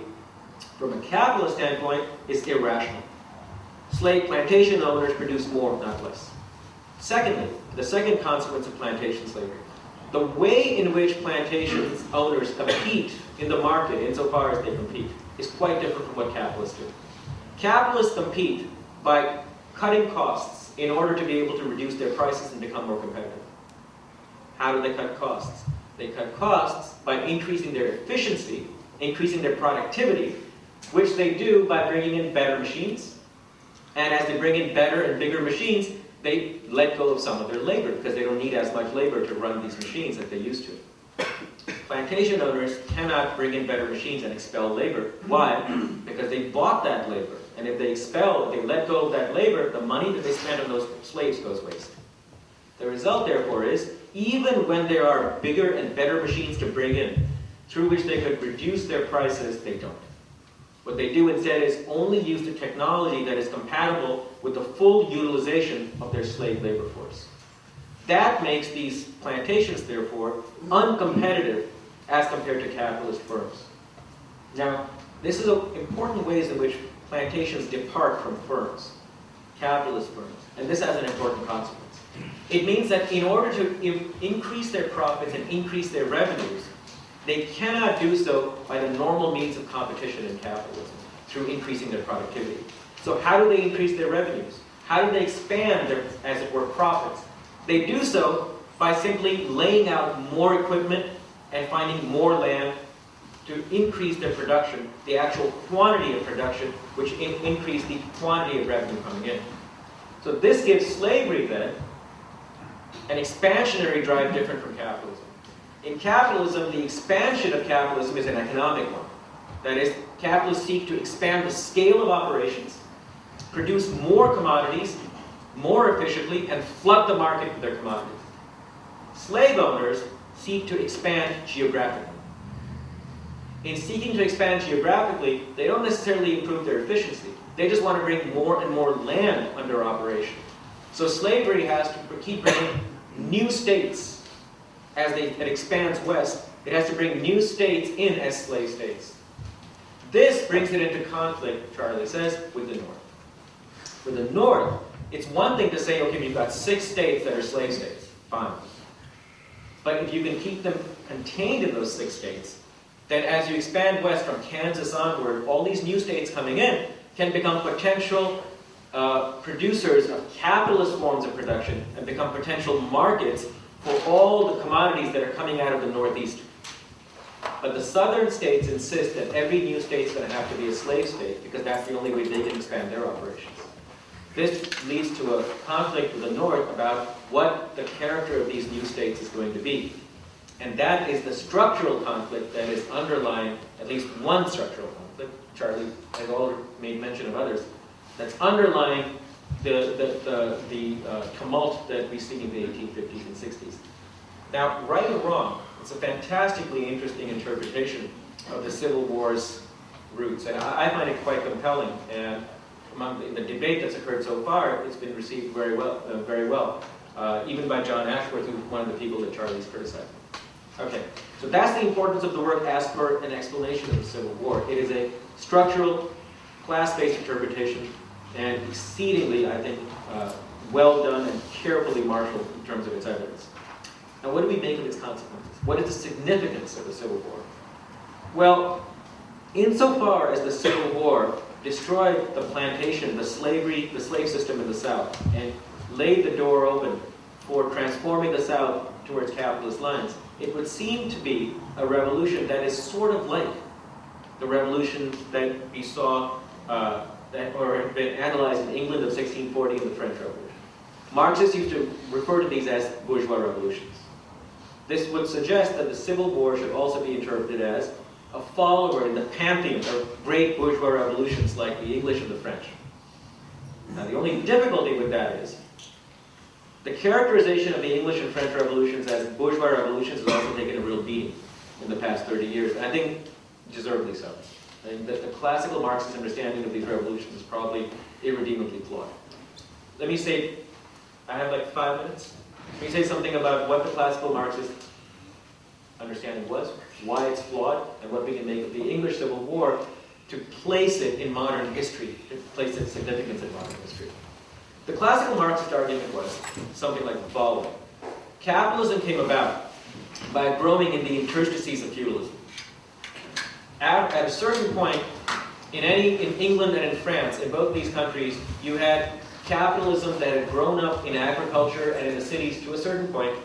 A: from a capitalist standpoint, is irrational. Slave plantation owners produce more, not less. Secondly, the second consequence of plantation slavery, the way in which plantation owners compete in the market, insofar as they compete, is quite different from what capitalists do. Capitalists compete by cutting costs in order to be able to reduce their prices and become more competitive. How do they cut costs? They cut costs by increasing their efficiency, increasing their productivity, which they do by bringing in better machines. And as they bring in better and bigger machines, they let go of some of their labor because they don't need as much labor to run these machines as they used to. Plantation owners cannot bring in better machines and expel labor. Why? Because they bought that labor. And if they let go of that labor, the money that they spent on those slaves goes waste. The result, therefore, is even when there are bigger and better machines to bring in, through which they could reduce their prices, they don't. What they do instead is only use the technology that is compatible with the full utilization of their slave labor force. That makes these plantations, therefore, uncompetitive as compared to capitalist firms. Now, this is important ways in which plantations depart from firms, capitalist firms, and this has an important consequence. It means that in order to increase their profits and increase their revenues, they cannot do so by the normal means of competition in capitalism, through increasing their productivity. So how do they increase their revenues? How do they expand their, as it were, profits? They do so by simply laying out more equipment and finding more land to increase their production, the actual quantity of production, which increase the quantity of revenue coming in. So this gives slavery, then, an expansionary drive different from capitalism. In capitalism, the expansion of capitalism is an economic one. That is, capitalists seek to expand the scale of operations, produce more commodities more efficiently, and flood the market with their commodities. Slave owners seek to expand geographically. In seeking to expand geographically, they don't necessarily improve their efficiency. They just want to bring more and more land under operation. So slavery has to keep bringing new states. As it expands west, it has to bring new states in as slave states. This brings it into conflict, Charlie says, with the North. For the North, it's one thing to say, okay, you've got 6 states that are slave states. Fine. But if you can keep them contained in those 6 states, then as you expand west from Kansas onward, all these new states coming in can become potential producers of capitalist forms of production and become potential markets for all the commodities that are coming out of the Northeast. But the southern states insist that every new state is going to have to be a slave state because that's the only way they can expand their operations. This leads to a conflict with the North about what the character of these new states is going to be. And that is the structural conflict that is underlying at least one structural conflict. Charlie has already made mention of others. That's underlying the tumult that we see in the 1850s and 60s. Now, right or wrong, it's a fantastically interesting interpretation of the Civil War's roots. And I find it quite compelling. And in the debate that's occurred so far, it's been received very well, even by John Ashworth, who's one of the people that Charlie's criticizing. Okay, so that's the importance of the work as per an explanation of the Civil War. It is a structural, class-based interpretation, and exceedingly, I think, well done and carefully marshaled in terms of its evidence. Now, what do we make of its consequences? What is the significance of the Civil War? Well, insofar as the Civil War destroyed the plantation, the slave system in the South, and laid the door open for transforming the South towards capitalist lines, it would seem to be a revolution that is sort of like the revolution that we saw or had been analyzed in England of 1640 and the French Revolution. Marxists used to refer to these as bourgeois revolutions. This would suggest that the Civil War should also be interpreted as a follower in the pantheon of great bourgeois revolutions like the English and the French. Now, the only difficulty with that is the characterization of the English and French revolutions as bourgeois revolutions has also taken a real beating in the past 30 years, and I think deservedly so. I think that the classical Marxist understanding of these revolutions is probably irredeemably flawed. Let me say, I have like 5 minutes. Let me say something about what the classical Marxist understanding was, why it's flawed, and what we can make of the English Civil War to place it in modern history, to place its significance in modern history. The classical Marxist argument was something like the following. Capitalism came about by growing in the interstices of feudalism. At a certain point, in England and in France, in both these countries, you had capitalism that had grown up in agriculture and in the cities to a certain point,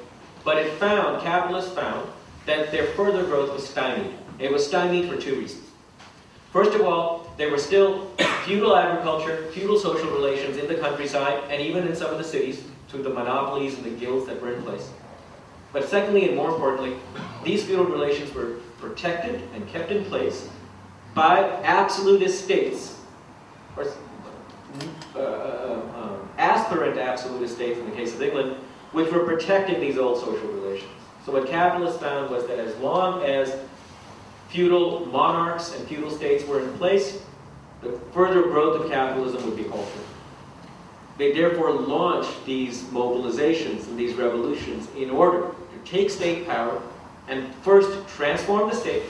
A: but capitalists found that their further growth was stymied. It was stymied for two reasons. First of all, there were still feudal agriculture, feudal social relations in the countryside, and even in some of the cities, through the monopolies and the guilds that were in place. But secondly, and more importantly, these feudal relations were protected and kept in place by absolutist states, or aspirant absolutist states in the case of England, which were protecting these old social relations. So what capitalists found was that as long as feudal monarchs and feudal states were in place, the further growth of capitalism would be halted. They therefore launched these mobilizations and these revolutions in order to take state power and first transform the state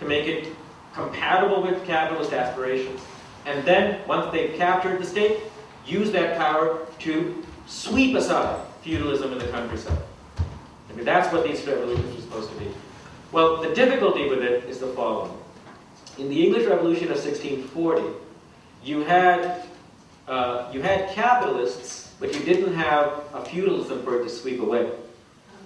A: to make it compatible with capitalist aspirations. And then, once they've captured the state, use that power to sweep aside feudalism in the countryside. I mean, that's what these revolutions were supposed to be. Well, the difficulty with it is the following. In the English Revolution of 1640, you had capitalists, but you didn't have a feudalism for it to sweep away.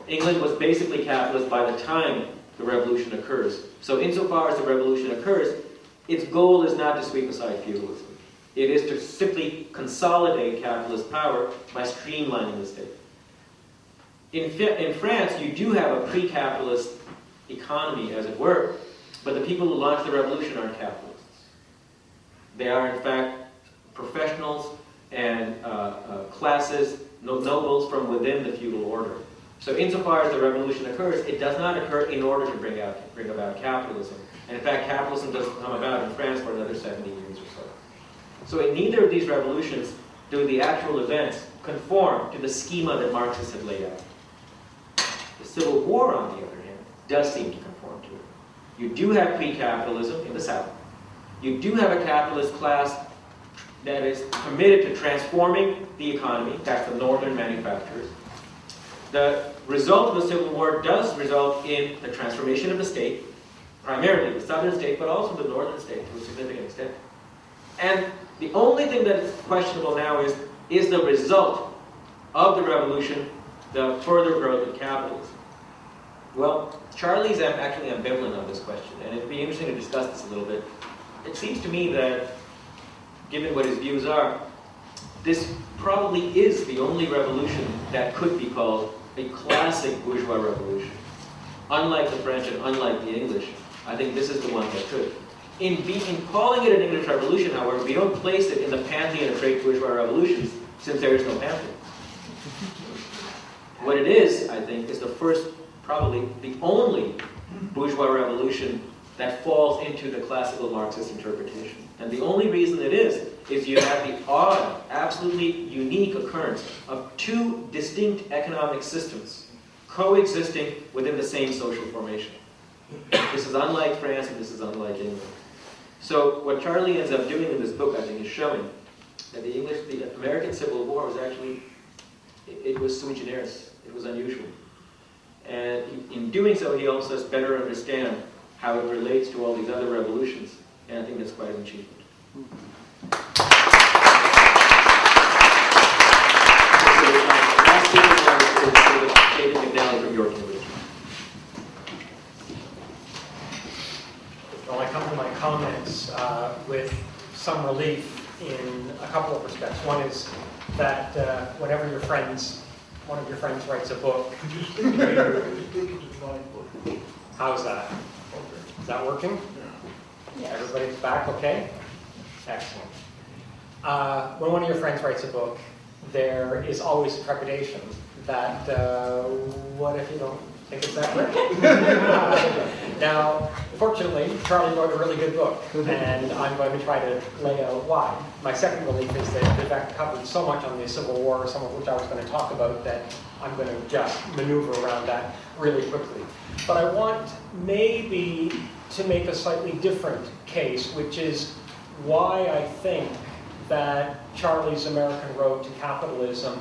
A: England was basically capitalist by the time the revolution occurs. So insofar as the revolution occurs, its goal is not to sweep aside feudalism. It is to simply consolidate capitalist power by streamlining the state. In France, you do have a pre-capitalist economy, as it were, but the people who launched the revolution aren't capitalists. They are, in fact, professionals and classes, nobles from within the feudal order. So insofar as the revolution occurs, it does not occur in order to bring about capitalism. And in fact, capitalism doesn't come about in France for another 70 years or so. So in neither of these revolutions do the actual events conform to the schema that Marxists had laid out. The Civil War, on the other hand, does seem to conform to it. You do have pre-capitalism in the South. You do have a capitalist class that is committed to transforming the economy. That's the northern manufacturers. The result of the Civil War does result in the transformation of the state, primarily the southern state, but also the northern state to a significant extent. And the only thing that is questionable now is the result of the revolution, the further growth of capitalism. Well, Charlie's actually ambivalent on this question, and it'd be interesting to discuss this a little bit. It seems to me that, given what his views are, this probably is the only revolution that could be called a classic bourgeois revolution. Unlike the French and unlike the English, I think this is the one that could. In calling it an English revolution, however, we don't place it in the pantheon of great bourgeois revolutions, since there is no pantheon. What it is, I think, is the first, probably the only bourgeois revolution that falls into the classical Marxist interpretation. And the only reason it is you have the odd, absolutely unique occurrence of two distinct economic systems coexisting within the same social formation. This is unlike France and this is unlike England. So what Charlie ends up doing in this book, I think, is showing that the American Civil War was actually, it was sui generis. It was unusual. And in doing so, he helps us better understand how it relates to all these other revolutions. And I think that's quite an achievement. Last speaker is David McNally from York University.
D: Well, I come to my comments with some relief in a couple of respects. One is that whenever one of your friends writes a book.
C: Could you speak into the mic?
D: How's that?
C: Okay.
D: Is that working?
C: Yeah.
D: Everybody's back okay? Excellent. When one of your friends writes a book, there is always a trepidation that what if you don't think it's that great? Now, fortunately, Charlie wrote a really good book, and I'm going to try to lay out why. My second relief is that Vivek covered so much on the Civil War, some of which I was going to talk about, that I'm going to just maneuver around that really quickly. But I want maybe to make a slightly different case, which is why I think that Charlie's American Road to Capitalism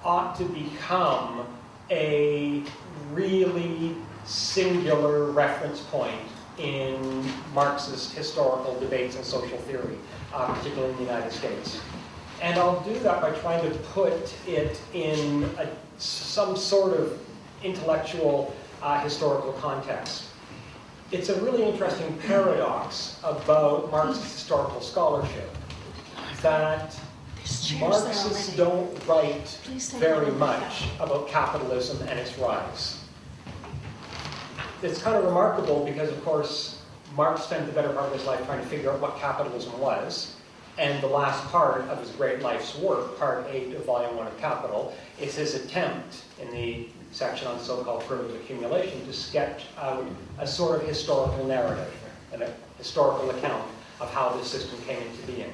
D: ought to become a really singular reference point in Marxist historical debates and social theory, particularly in the United States. And I'll do that by trying to put it in some sort of intellectual historical context. It's a really interesting paradox about Marxist historical scholarship that Marxists don't write very much about capitalism and its rise. It's kind of remarkable because, of course, Marx spent the better part of his life trying to figure out what capitalism was, and the last part of his great life's work, part 8 of Volume 1 of Capital, is his attempt in the section on so-called primitive accumulation to sketch out a sort of historical narrative and a historical account of how this system came into being.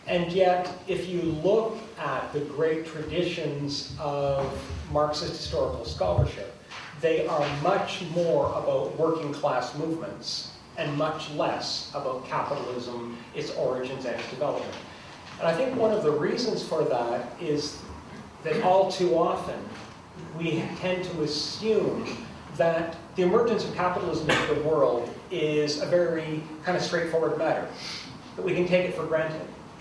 D: And yet, if you look at the great traditions of Marxist historical scholarship, they are much more about working class movements and much less about capitalism, its origins, and its development. And I think one of the reasons for that is that all too often we tend to assume that the emergence of capitalism into the world is a very kind of straightforward matter, that we can take it for granted.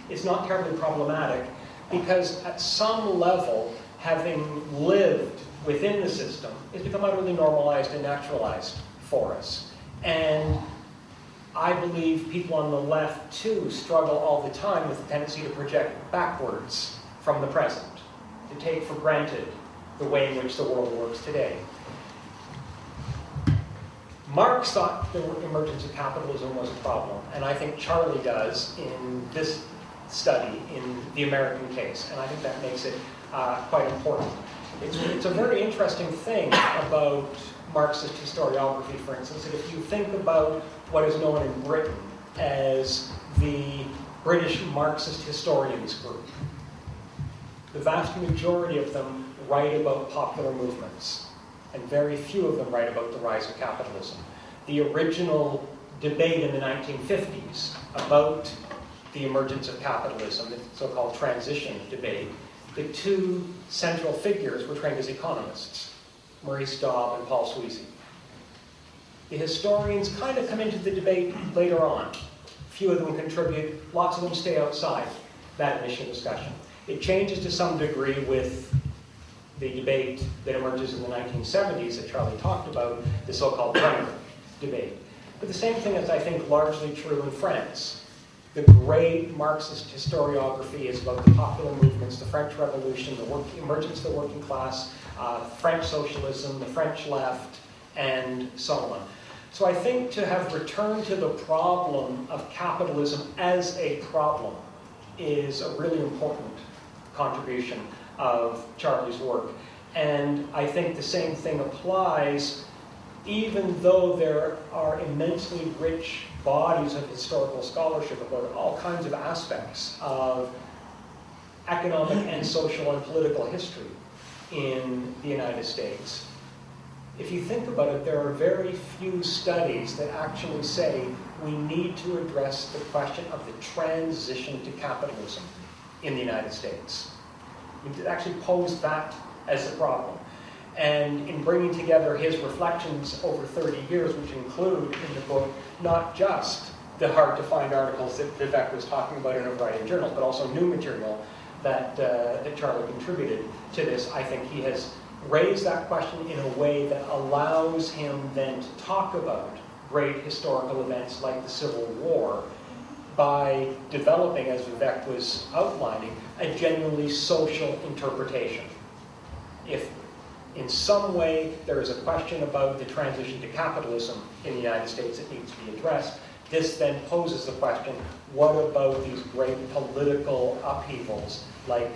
D: It's not terribly problematic because at some level, having lived within the system, it's become utterly normalized and naturalized for us. And I believe people on the left, too, struggle all the time with the tendency to project backwards from the present, to take for granted the way in which the world works today. Marx thought the emergence of capitalism was a problem, and I think Charlie does in this study, in the American case, and I think that makes it quite important. It's a very interesting thing about Marxist historiography, for instance, that if you think about what is known in Britain as the British Marxist Historians Group, the vast majority of them write about popular movements, and very few of them write about the rise of capitalism. The original debate in the 1950s about the emergence of capitalism, the so-called transition debate, the two central figures were trained as economists, Maurice Daub and Paul Sweezy. The historians kind of come into the debate later on. Few of them contribute, lots of them stay outside that initial discussion. It changes to some degree with the debate that emerges in the 1970s that Charlie talked about, the so-called Brenner debate. But the same thing is, I think, largely true in France. The great Marxist historiography is about the popular movements, the French Revolution, the emergence of the working class, French socialism, the French left, and so on. So I think to have returned to the problem of capitalism as a problem is a really important contribution of Charlie's work. And I think the same thing applies, even though there are immensely rich bodies of historical scholarship about all kinds of aspects of economic and social and political history in the United States. If you think about it, there are very few studies that actually say we need to address the question of the transition to capitalism in the United States. It actually posed that as a problem. And in bringing together his reflections over 30 years, which include in the book not just the hard-to-find articles that Vivek was talking about in a variety of journals, but also new material that Charlie contributed to this, I think he has raised that question in a way that allows him then to talk about great historical events like the Civil War by developing, as Vivek was outlining, a genuinely social interpretation. If in some way there is a question about the transition to capitalism in the United States that needs to be addressed, this then poses the question, what about these great political upheavals like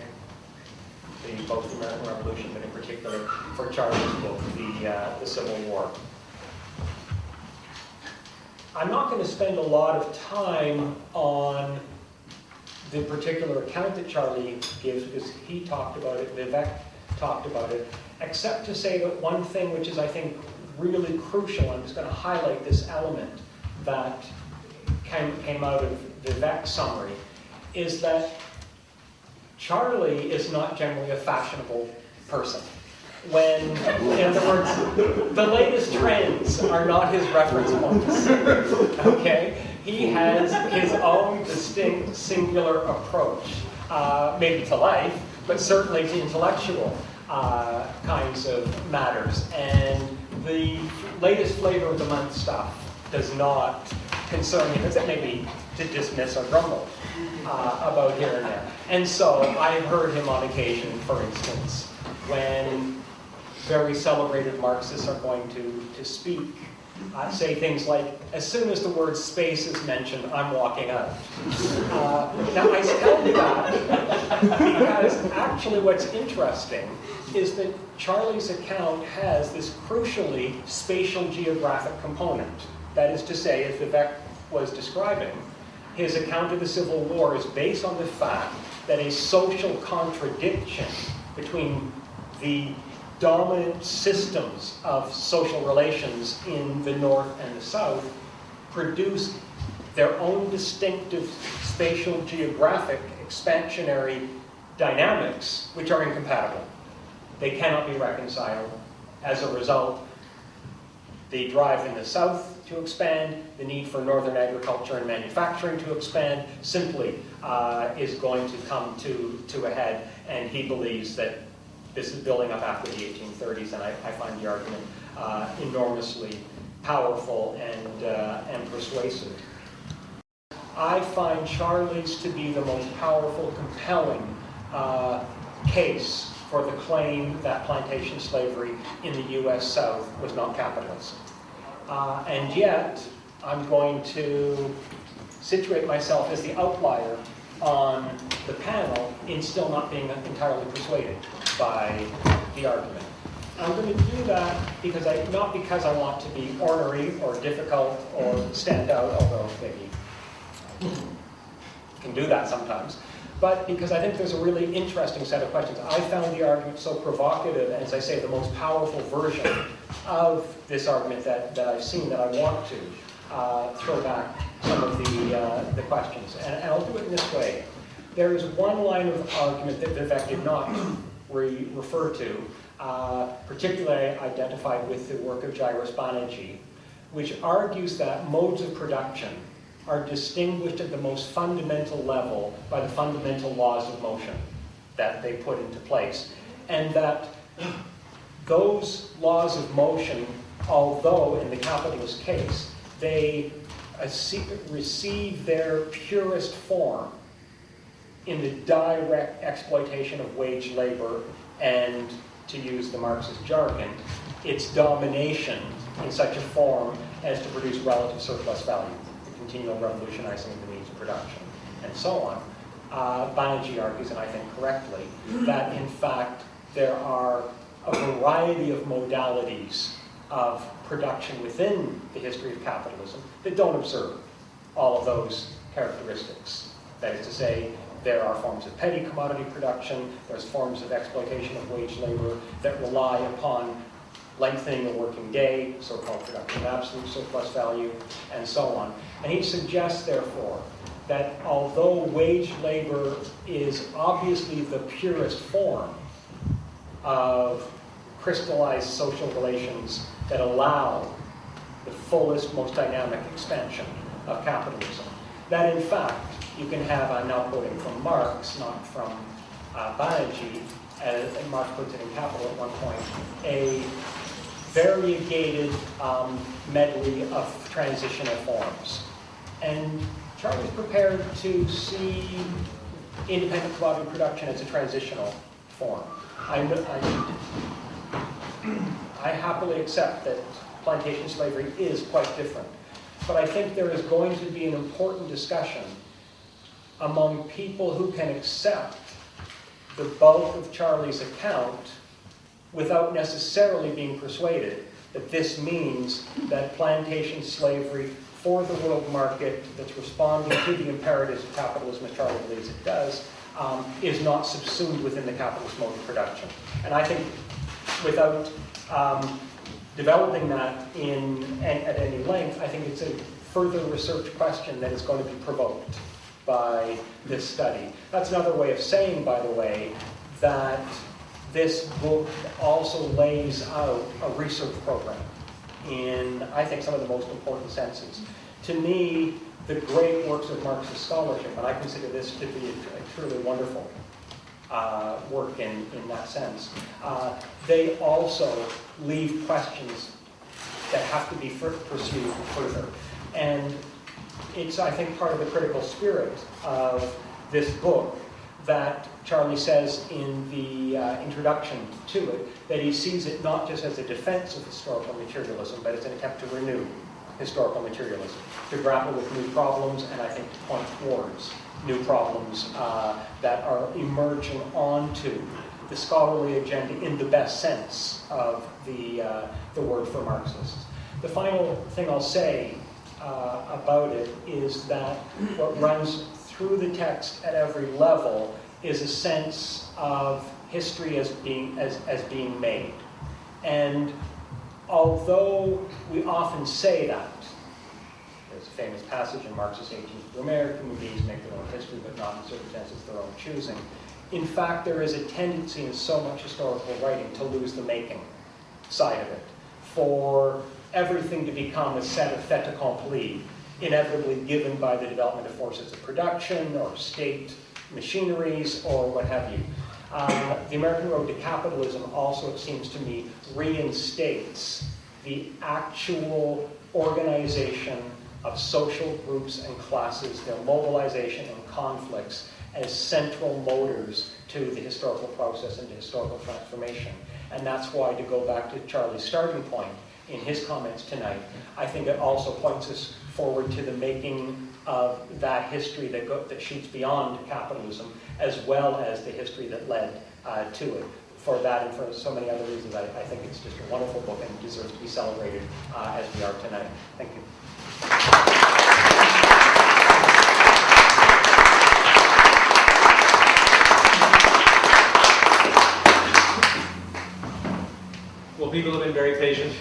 D: both the American Revolution, but in particular for Charlie's book, the Civil War. I'm not going to spend a lot of time on the particular account that Charlie gives because he talked about it, Vivek talked about it, except to say that one thing which is, I think, really crucial, I'm just going to highlight this element that came out of Vivek's summary is that Charlie is not generally a fashionable person. When, in other words, the latest trends are not his reference points, okay? He has his own distinct, singular approach, maybe to life, but certainly to intellectual kinds of matters. And the latest flavor of the month stuff does not concern him, except maybe to dismiss or grumble about here and there. And so I've heard him on occasion, for instance, when very celebrated Marxists are going to speak, say things like, as soon as the word space is mentioned, I'm walking out. Now, I tell you that because actually what's interesting is that Charlie's account has this crucially spatial geographic component. That is to say, as Vivek was describing, his account of the Civil War is based on the fact that a social contradiction between the dominant systems of social relations in the North and the South produced their own distinctive spatial geographic expansionary dynamics which are incompatible. They cannot be reconciled. As a result, the drive in the South to expand, the need for northern agriculture and manufacturing to expand simply is going to come to a head, and he believes that this is building up after the 1830s, and I find the argument enormously powerful and persuasive. I find Charlie's to be the most powerful, compelling case for the claim that plantation slavery in the U.S. South was not capitalism. And yet, I'm going to situate myself as the outlier on the panel in still not being entirely persuaded by the argument. I'm going to do that because not because I want to be ornery or difficult or stand out, although maybe can do that sometimes, but because I think there's a really interesting set of questions. I found the argument so provocative, and as I say, the most powerful version of this argument that I've seen, that I want to throw back some of the questions. And I'll do it in this way. There is one line of argument that Vivek did not refer to, particularly identified with the work of Jairus Banerjee, which argues that modes of production are distinguished at the most fundamental level by the fundamental laws of motion that they put into place. And that those laws of motion, although in the capitalist case, they receive their purest form in the direct exploitation of wage labor and, to use the Marxist jargon, its domination in such a form as to produce relative surplus value, the continual revolutionizing of the means of production, and so on. Banerjee argues, and I think correctly, that in fact there are a variety of modalities of production within the history of capitalism that don't observe all of those characteristics. That is to say, there are forms of petty commodity production, there's forms of exploitation of wage labor that rely upon lengthening the working day, so-called production of absolute surplus value, and so on. And he suggests, therefore, that although wage labor is obviously the purest form of crystallized social relations that allow the fullest, most dynamic expansion of capitalism, that in fact you can have, I'm now quoting from Marx, not from Banerjee, and Marx puts it in Capital at one point, a variegated medley of transitional forms. And Charlie's prepared to see independent commodity production as a transitional form. I happily accept that plantation slavery is quite different. But I think there is going to be an important discussion among people who can accept the bulk of Charlie's account without necessarily being persuaded that this means that plantation slavery for the world market that's responding to the imperatives of capitalism, as Charlie believes it does, is not subsumed within the capitalist mode of production. And I think without developing that at any length, I think it's a further research question that is going to be provoked by this study. That's another way of saying, by the way, that this book also lays out a research program in, I think, some of the most important senses. To me, the great works of Marxist scholarship, and I consider this to be a truly wonderful work in that sense, they also leave questions that have to be pursued further. And it's, I think, part of the critical spirit of this book that Charlie says in the introduction to it, that he sees it not just as a defense of historical materialism, but as an attempt to renew historical materialism, to grapple with new problems, and I think to point towards new problems that are emerging onto the scholarly agenda in the best sense of the word for Marxists. The final thing I'll say about it is that what runs through the text at every level is a sense of history as being made. And although we often say that, there's a famous passage in Marx's 18th Brumaire, human beings make their own history, but not in circumstances their own choosing. In fact, there is a tendency in so much historical writing to lose the making side of it, for everything to become a set of fait accompli, inevitably given by the development of forces of production or state machineries or what have you. The American Road to Capitalism also, it seems to me, reinstates the actual organization of social groups and classes, their mobilization and conflicts as central motors to the historical process and to historical transformation. And that's why, to go back to Charlie's starting point in his comments tonight, I think it also points us forward to the making of that history that shoots beyond capitalism, as well as the history that led to it. For that and for so many other reasons, I think it's just a wonderful book and deserves to be celebrated as we are tonight. Thank you.
A: Well, people have been very patient.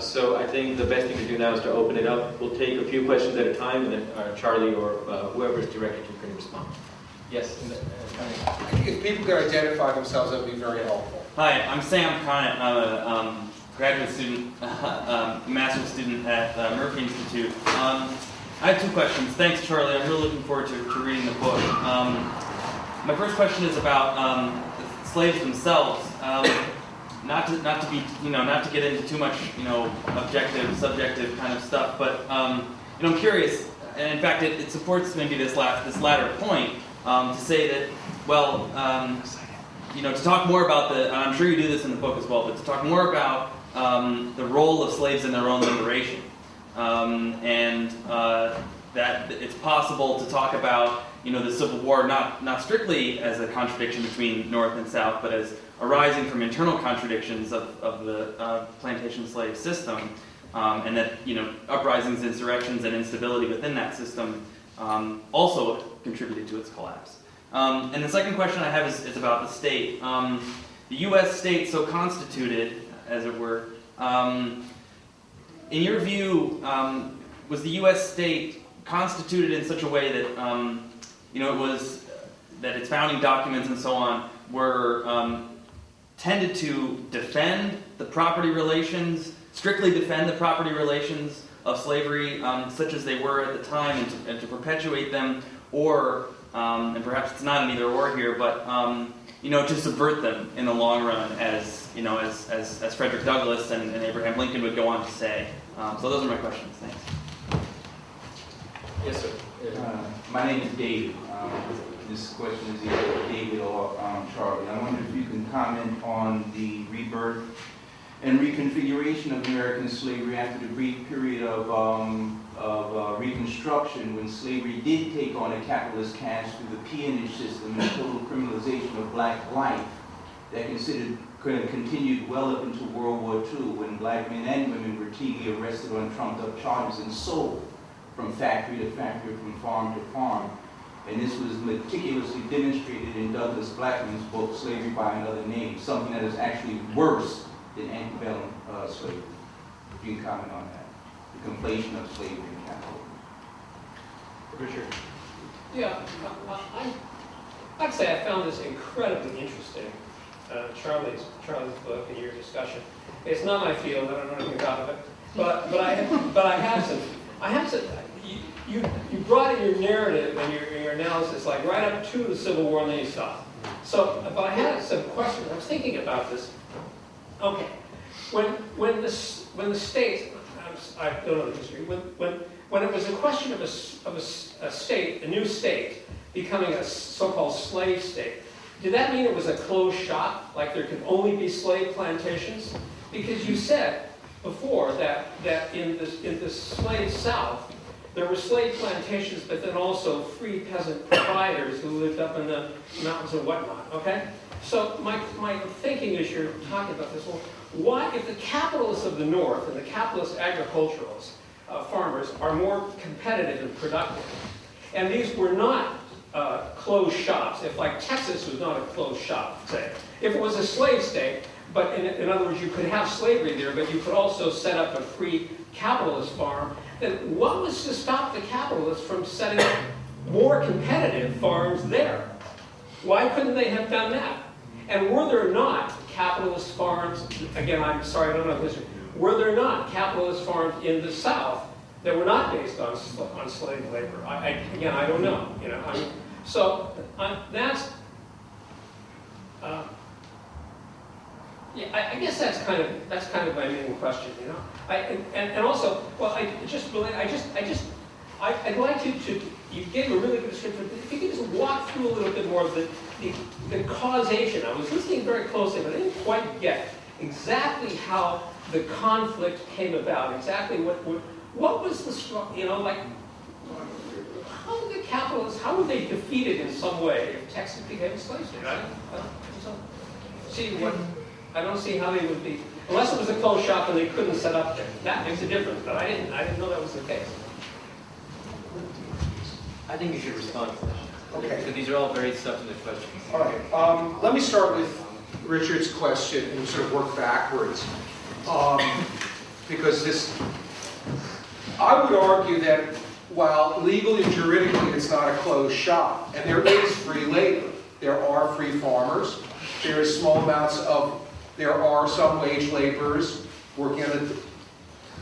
A: So I think the best thing to do now is to open it up. We'll take a few questions at a time, and then Charlie or whoever is directed to can respond. Yes?
B: I think if people could identify themselves, that would be very helpful.
E: Hi, I'm Sam Conant. I'm a graduate student, master's student at Murphy Institute. I have two questions. Thanks, Charlie. I'm really looking forward to reading the book. My first question is about the slaves themselves. Not to get into too much, objective, subjective kind of stuff, but I'm curious, and in fact, it supports maybe this latter point to say that, well, to talk more about and I'm sure you do this in the book as well, but to talk more about the role of slaves in their own liberation, and that it's possible to talk about, the Civil War not strictly as a contradiction between North and South, but as arising from internal contradictions of the plantation slave system, and that uprisings, insurrections, and instability within that system also contributed to its collapse. And the second question I have is about the state. The U.S. state, so constituted, as it were, in your view, was the U.S. state constituted in such a way that it was that its founding documents and so on were tended to defend the property relations, strictly defend the property relations of slavery, such as they were at the time, and to perpetuate them, or, and perhaps it's not an either or here, but to subvert them in the long run, as Frederick Douglass and Abraham Lincoln would go on to say. So those are my questions. Thanks.
A: Yes, sir.
F: My name is Dave. This question is either David or Charlie. I wonder if you can comment on the rebirth and reconfiguration of American slavery after the brief period of Reconstruction, when slavery did take on a capitalist cast through the peonage system and total criminalization of black life that continued well up into World War II, when black men and women were routinely arrested on trumped-up charges and sold from factory to factory, from farm to farm. And this was meticulously demonstrated in Douglas Blackman's book, Slavery by Another Name, something that is actually worse than antebellum slavery. If you can comment on that. the conflation of slavery and capitalism.
A: Richard.
G: Yeah, I'd say I found this incredibly interesting, Charlie's book and your discussion. It's not my field, I don't know anything about it, but I have some. You brought in your narrative and your analysis like right up to the Civil War and then you stopped. So, but I had some questions. I was thinking about this. Okay, when the state, I don't know the history. When it was a question of a state, a new state, becoming a so-called slave state, did that mean it was a closed shop, like there could only be slave plantations? Because you said before that in the slave South, there were slave plantations, but then also free peasant proprietors who lived up in the mountains and whatnot, okay? So my thinking as you're talking about this, well, why, if the capitalists of the North and the capitalist agriculturalists, farmers, are more competitive and productive, and these were not closed shops, if like Texas was not a closed shop, say, if it was a slave state, but in other words, you could have slavery there, but you could also set up a free capitalist farm, then what was to stop the capitalists from setting up more competitive farms there? Why couldn't they have done that? And were there not capitalist farms, again, I'm sorry, I don't know history, were there not capitalist farms in the South that were not based on slave labor? Again, I don't know. You know, yeah, I guess that's kind of my main question. You know, and also, well, I'd like you gave a really good description. If you could just walk through a little bit more of the causation. I was listening very closely, but I didn't quite get exactly how the conflict came about. Exactly what was the, you know, like, how did the capitalists, how were they defeated in some way if Texas became a slave state? I don't see how they would be, unless it was a closed shop and they couldn't set up there. That makes a difference, but I didn't know that was the case.
A: I think you should respond to that.
B: Okay.
A: Because these are all very substantive questions.
B: All right. Let me start with Richard's question and sort of work backwards. Because I would argue that while legally and juridically it's not a closed shop, and there is free labor, there are free farmers, there is small amounts of, there are some wage laborers working on the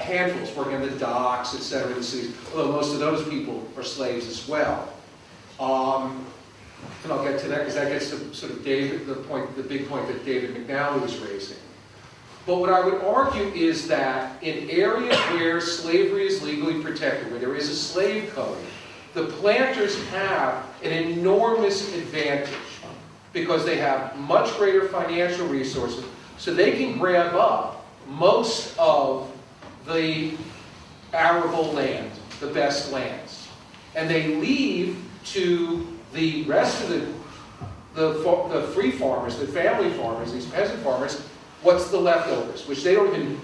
B: handfuls, working on the docks, etc. in the cities, although most of those people are slaves as well. And I'll get to that because that gets to sort of the big point that David McNally was raising. But what I would argue is that in areas where slavery is legally protected, where there is a slave code, the planters have an enormous advantage because they have much greater financial resources, so they can grab up most of the arable land, the best lands, and they leave to the rest of the free farmers, the family farmers, these peasant farmers, what's the leftovers, which they don't even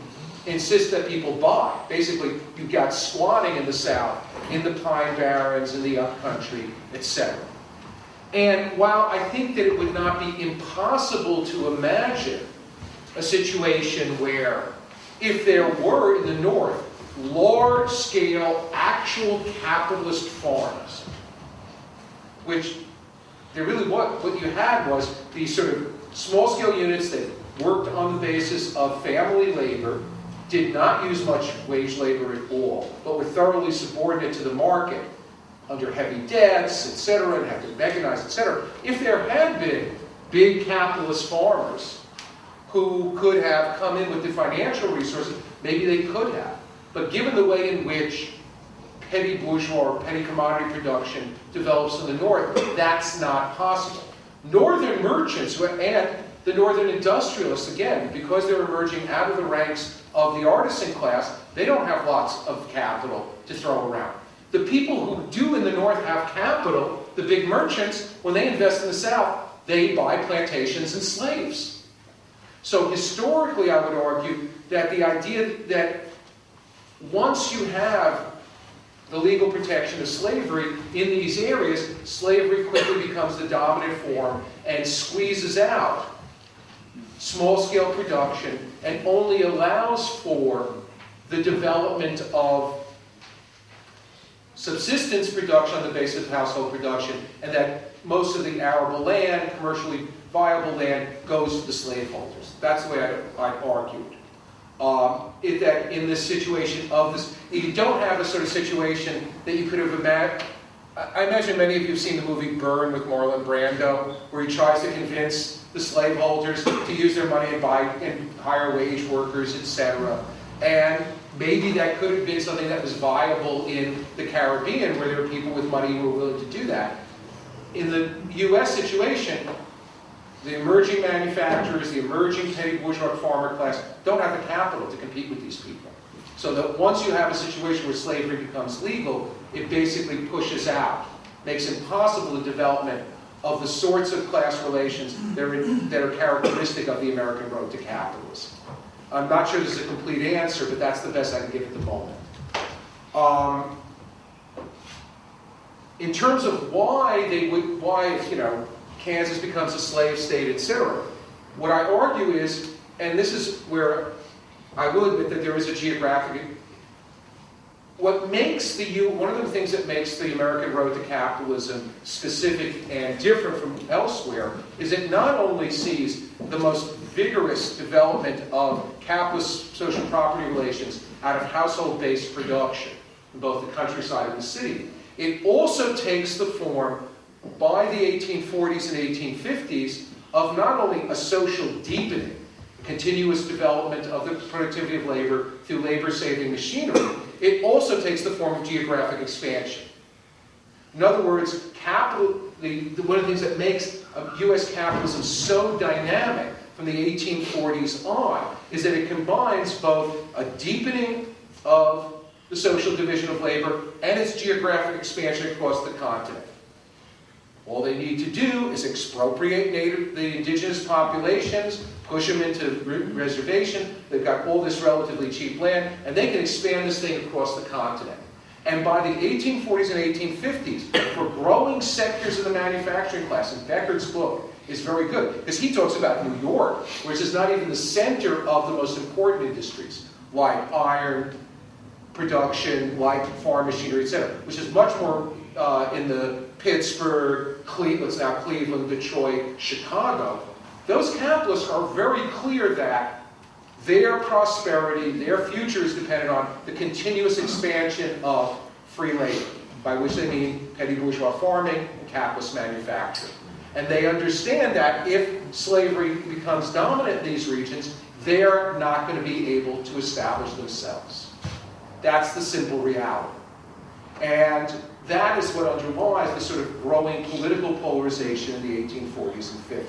B: insist that people buy. Basically, you've got squatting in the South, in the pine barrens, in the upcountry, etc. And while I think that it would not be impossible to imagine a situation where, if there were in the North large-scale actual capitalist farms, which there really what you had was these sort of small-scale units that worked on the basis of family labor, did not use much wage labor at all, but were thoroughly subordinate to the market under heavy debts, etc., and had to mechanize, etc. If there had been big capitalist farmers who could have come in with the financial resources, maybe they could have. But given the way in which petty bourgeois or petty commodity production develops in the North, that's not possible. Northern merchants and the Northern industrialists, again, because they're emerging out of the ranks of the artisan class, they don't have lots of capital to throw around. The people who do in the North have capital, the big merchants, when they invest in the South, they buy plantations and slaves. So historically, I would argue that the idea that once you have the legal protection of slavery in these areas, slavery quickly becomes the dominant form and squeezes out small-scale production and only allows for the development of subsistence production on the basis of household production, and that most of the arable land, commercially viable land, goes to the slaveholders. That's the way I argued. That in this situation of this, you don't have a sort of situation that you could have imagined. I imagine many of you have seen the movie Burn with Marlon Brando, where he tries to convince the slaveholders to use their money and buy and hire wage workers, etc. And maybe that could have been something that was viable in the Caribbean, where there were people with money who were willing to do that. In the U.S. situation, the emerging manufacturers, the emerging petty bourgeois farmer class don't have the capital to compete with these people. So that once you have a situation where slavery becomes legal, it basically pushes out, makes impossible the development of the sorts of class relations that are characteristic of the American road to capitalism. I'm not sure this is a complete answer, but that's the best I can give at the moment. In terms of why Kansas becomes a slave state, etc., what I argue is, and this is where I will admit that there is a geographic. What makes one of the things that makes the American road to capitalism specific and different from elsewhere is it not only sees the most vigorous development of capitalist social property relations out of household-based production in both the countryside and the city, it also takes the form by the 1840s and 1850s of not only a social deepening, continuous development of the productivity of labor through labor-saving machinery, it also takes the form of geographic expansion. In other words, one of the things that makes U.S. capitalism so dynamic from the 1840s on is that it combines both a deepening of the social division of labor and its geographic expansion across the continent. All they need to do is expropriate the indigenous populations, push them into reservation. They've got all this relatively cheap land, and they can expand this thing across the continent. And by the 1840s and 1850s, for growing sectors of the manufacturing class, and Becker's book is very good, because he talks about New York, which is not even the center of the most important industries, like iron production, like farm machinery, etc., which is much more in the Pittsburgh, what's now Cleveland, Detroit, Chicago. Those capitalists are very clear that their prosperity, their future is dependent on the continuous expansion of free labor, by which they mean petty bourgeois farming and capitalist manufacturing. And they understand that if slavery becomes dominant in these regions, they're not going to be able to establish themselves. That's the simple reality. And that is what underlies the sort of growing political polarization in the 1840s and 50s.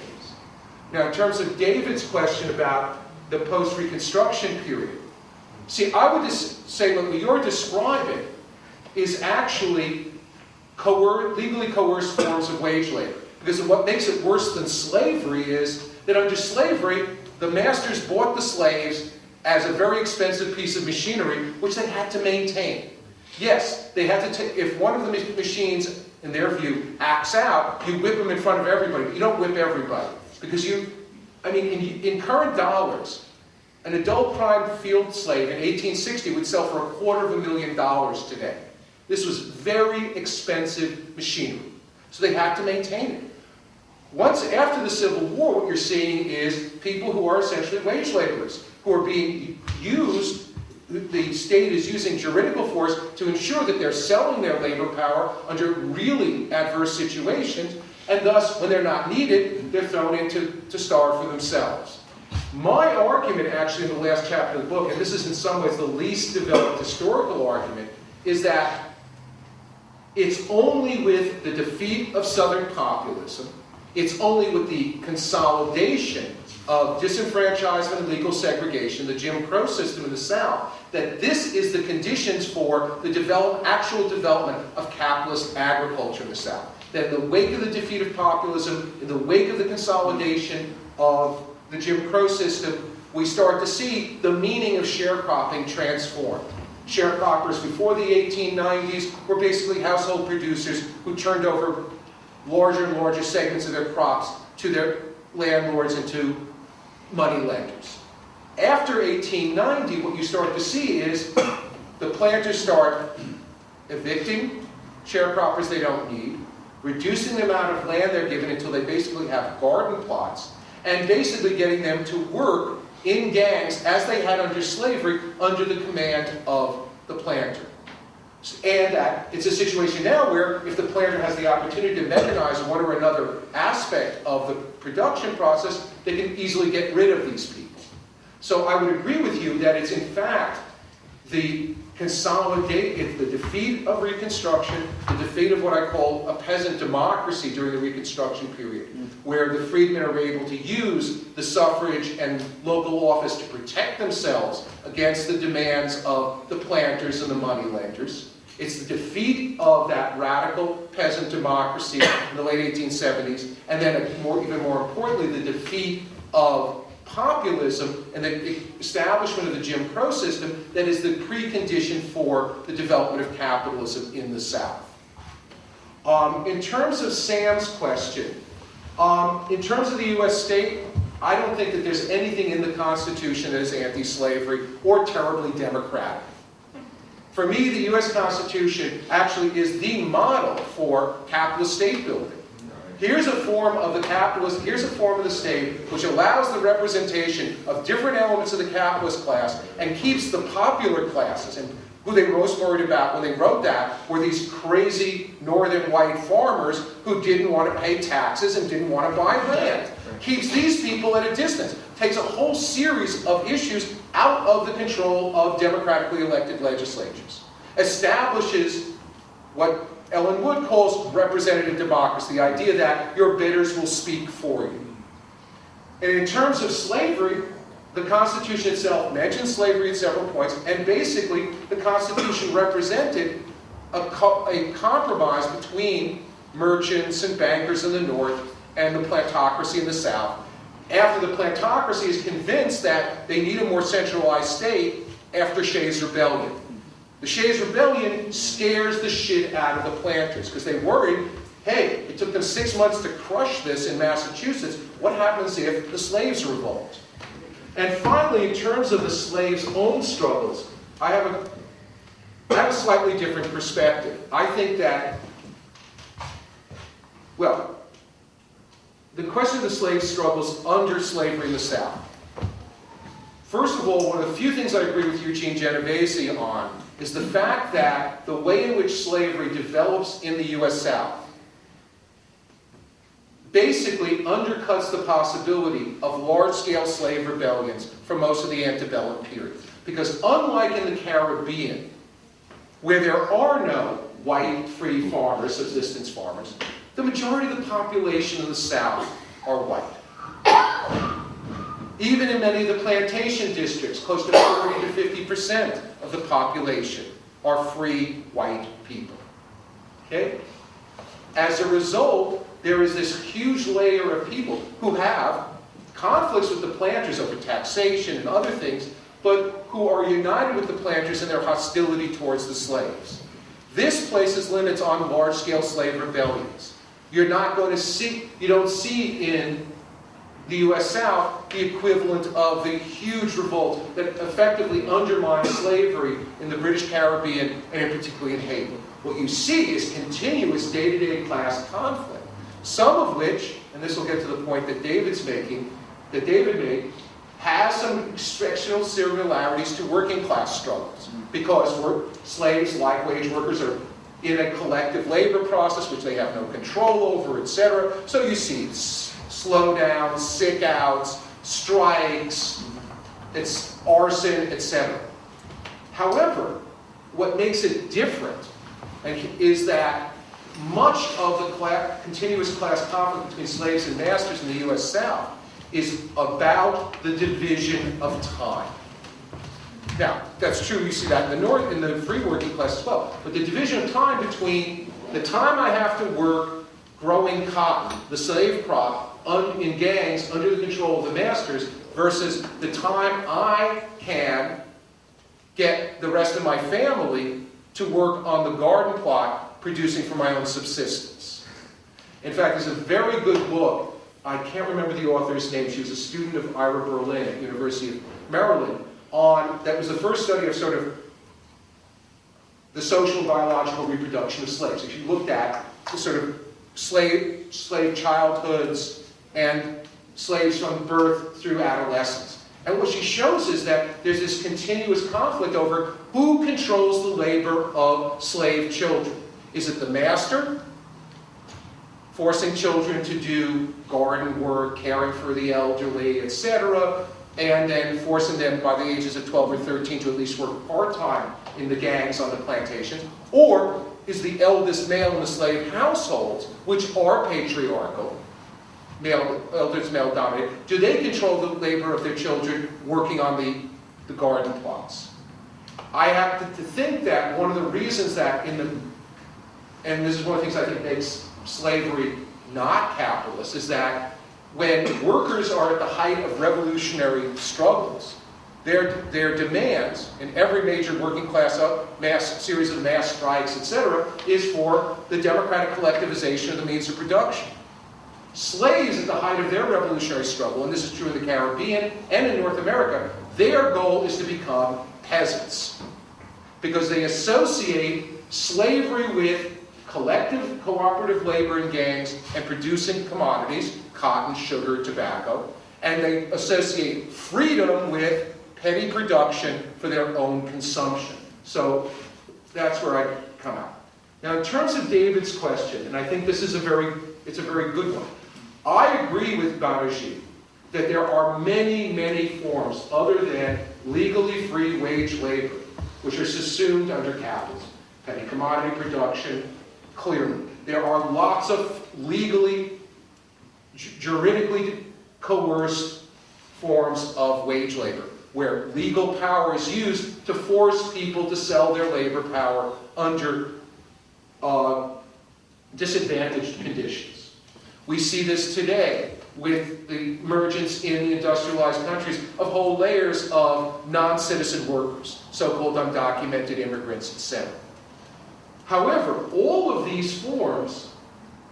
B: Now, in terms of David's question about the post-Reconstruction period, see, I would just say what you're describing is actually legally coerced forms of wage labor. Because what makes it worse than slavery is that under slavery, the masters bought the slaves as a very expensive piece of machinery, which they had to maintain. Yes, they had to take, if one of the machines, in their view, acts out, you whip them in front of everybody, but you don't whip everybody. Because in current dollars, an adult prime field slave in 1860 would sell for $250,000 today. This was very expensive machinery. So they had to maintain it. Once after the Civil War, what you're seeing is people who are essentially wage laborers, who are being used, the state is using juridical force to ensure that they're selling their labor power under really adverse situations, and thus, when they're not needed, they're thrown in to starve for themselves. My argument, actually, in the last chapter of the book, and this is in some ways the least developed historical argument, is that it's only with the defeat of Southern populism, it's only with the consolidation of disenfranchisement and legal segregation, the Jim Crow system in the South, that this is the conditions for the actual development of capitalist agriculture in the South. That in the wake of the defeat of populism, in the wake of the consolidation of the Jim Crow system, we start to see the meaning of sharecropping transformed. Sharecroppers before the 1890s were basically household producers who turned over larger and larger segments of their crops to their landlords and to money lenders. After 1890, what you start to see is the planters start evicting sharecroppers they don't need, reducing the amount of land they're given until they basically have garden plots, and basically getting them to work in gangs as they had under slavery, under the command of the planter. And it's a situation now where if the planter has the opportunity to mechanize one or another aspect of the production process, they can easily get rid of these people. So I would agree with you that it's in fact the defeat of Reconstruction, the defeat of what I call a peasant democracy during the Reconstruction period, where the freedmen are able to use the suffrage and local office to protect themselves against the demands of the planters and the moneylenders. It's the defeat of that radical peasant democracy in the late 1870s, and then even more importantly, the defeat of populism and the establishment of the Jim Crow system that is the precondition for the development of capitalism in the South. In terms of Sam's question, in terms of the U.S. state, I don't think that there's anything in the Constitution that is anti-slavery or terribly democratic. For me, the U.S. Constitution actually is the model for capitalist state building. Here's a form of the state which allows the representation of different elements of the capitalist class and keeps the popular classes, and who they were most worried about when they wrote that were these crazy northern white farmers who didn't want to pay taxes and didn't want to buy land. Keeps these people at a distance. Takes a whole series of issues out of the control of democratically elected legislatures. Establishes what Ellen Wood calls representative democracy, the idea that your bidders will speak for you. And in terms of slavery, the Constitution itself mentions slavery at several points, and basically the Constitution represented a compromise between merchants and bankers in the North and the plantocracy in the South. After the plantocracy is convinced that they need a more centralized state after Shays' Rebellion. The Shays' Rebellion scares the shit out of the planters because they worried, hey, it took them 6 months to crush this in Massachusetts. What happens if the slaves revolt? And finally, in terms of the slaves' own struggles, I have a slightly different perspective. I think that, well, the question of the slave struggles under slavery in the South. First of all, one of the few things I agree with Eugene Genovese on is the fact that the way in which slavery develops in the U.S. South basically undercuts the possibility of large-scale slave rebellions for most of the antebellum period. Because unlike in the Caribbean, where there are no white free farmers, subsistence farmers, the majority of the population of the South are white. Even in many of the plantation districts, close to 40 to 50% of the population are free white people. Okay? As a result, there is this huge layer of people who have conflicts with the planters over taxation and other things, but who are united with the planters in their hostility towards the slaves. This places limits on large-scale slave rebellions. You don't see in the U.S. South the equivalent of the huge revolt that effectively undermined slavery in the British Caribbean and particularly in Haiti. What you see is continuous day-to-day class conflict, some of which, and this will get to the point that David made, has some exceptional similarities to working class struggles, because slaves, like wage workers, are in a collective labor process which they have no control over, etc. So you see slowdowns, sick outs, strikes, it's arson, etc. However, what makes it different is that much of the continuous class conflict between slaves and masters in the U.S. South is about the division of time. Now, that's true, you see that in the North, in the free working class as well. But the division of time between the time I have to work growing cotton, the slave crop, in gangs under the control of the masters, versus the time I can get the rest of my family to work on the garden plot producing for my own subsistence. In fact, there's a very good book I can't remember the author's name, she was a student of Ira Berlin at University of Maryland, that was the first study of sort of the social and biological reproduction of slaves. So she looked at the sort of slave childhoods and slaves from birth through adolescence. And what she shows is that there's this continuous conflict over who controls the labor of slave children. Is it the master, forcing children to do garden work, caring for the elderly, etc., and then forcing them by the ages of 12 or 13 to at least work part-time in the gangs on the plantations? Or is the eldest male in the slave households, which are patriarchal, eldest male dominated, do they control the labor of their children working on the garden plots? I happen to think that one of the reasons that and this is one of the things I think makes slavery not capitalist, is that when workers are at the height of revolutionary struggles, their demands in every major working class series of mass strikes, etc., is for the democratic collectivization of the means of production. Slaves at the height of their revolutionary struggle, and this is true in the Caribbean and in North America, their goal is to become peasants, because they associate slavery with collective cooperative labor in gangs and producing commodities, cotton, sugar, tobacco, and they associate freedom with petty production for their own consumption. So that's where I come out. Now, in terms of David's question, and I think this is it's a very good one, I agree with Banerjee that there are many, many forms other than legally free wage labor, which are subsumed under capitalism. Petty commodity production, clearly. There are lots of legally, juridically coerced forms of wage labor, where legal power is used to force people to sell their labor power under disadvantaged conditions. We see this today with the emergence in the industrialized countries of whole layers of non-citizen workers, so-called undocumented immigrants, etc. However, all of these forms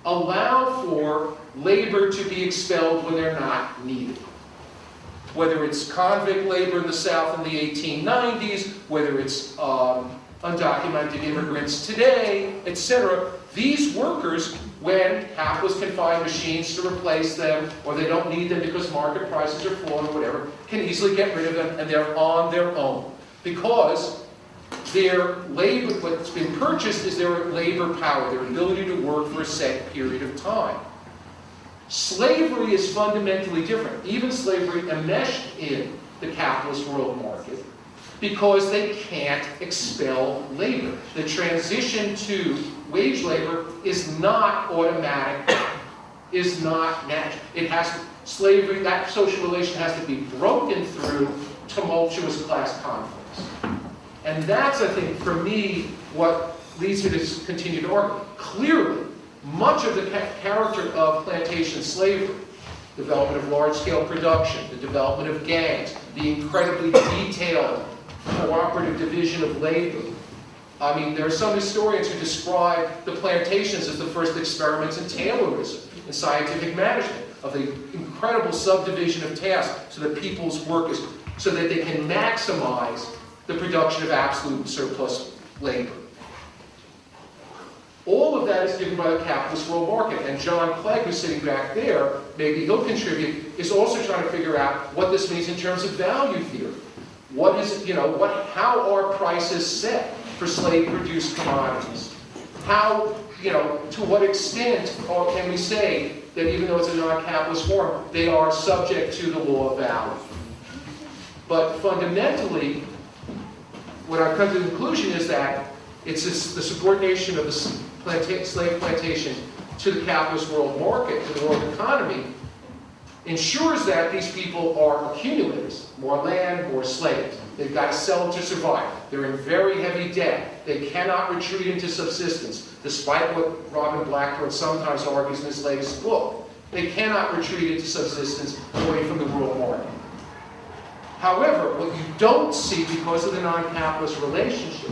B: allow for labor to be expelled when they're not needed. Whether it's convict labor in the South in the 1890s, whether it's undocumented immigrants today, etc., these workers, when capitalists can find machines to replace them, or they don't need them because market prices are falling or whatever, can easily get rid of them, and they're on their own. Because their labor, what's been purchased is their labor power, their ability to work for a set period of time. Slavery is fundamentally different. Even slavery enmeshed in the capitalist world market, because they can't expel labor. The transition to wage labor is not automatic, is not natural. It has slavery, that social relation has to be broken through tumultuous class conflicts. And that's, I think, for me, what leads me to continue to argue. Clearly, much of the character of plantation slavery, development of large-scale production, the development of gangs, the incredibly detailed cooperative division of labor. I mean, there are some historians who describe the plantations as the first experiments in Taylorism, in scientific management, of the incredible subdivision of tasks so that people's work is, so that they can maximize the production of absolute surplus labor. All of that is given by the capitalist world market. And John Clegg, who's sitting back there, maybe he'll contribute, is also trying to figure out what this means in terms of value theory. What is, how are prices set for slave-produced commodities? How, to what extent can we say that even though it's a non-capitalist form, they are subject to the law of value? But fundamentally, what I've come to the conclusion is that it's the subordination of the slave plantation to the capitalist world market, to the world economy, ensures that these people are accumulators, more land, more slaves. They've got to sell to survive. They're in very heavy debt. They cannot retreat into subsistence, despite what Robin Blackburn sometimes argues in his latest book. They cannot retreat into subsistence away from the world market. However, what you don't see because of the non-capitalist relationship,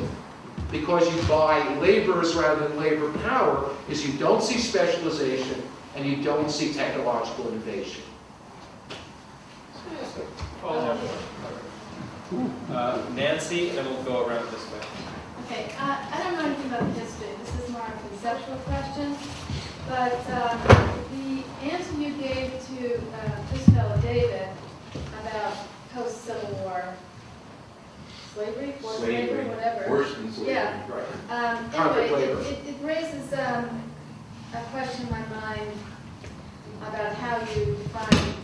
B: because you buy laborers rather than labor power, is you don't see specialization, and you don't see technological innovation.
A: Nancy, and then we'll go around this way.
H: Okay, I don't know anything about the history. This is more a conceptual question. But the answer you gave to this fellow David about post-Civil War slavery, forced labor, whatever.
F: Worse than slavery.
H: Yeah.
F: Right.
H: Anyway, it raises a question in my mind about how you define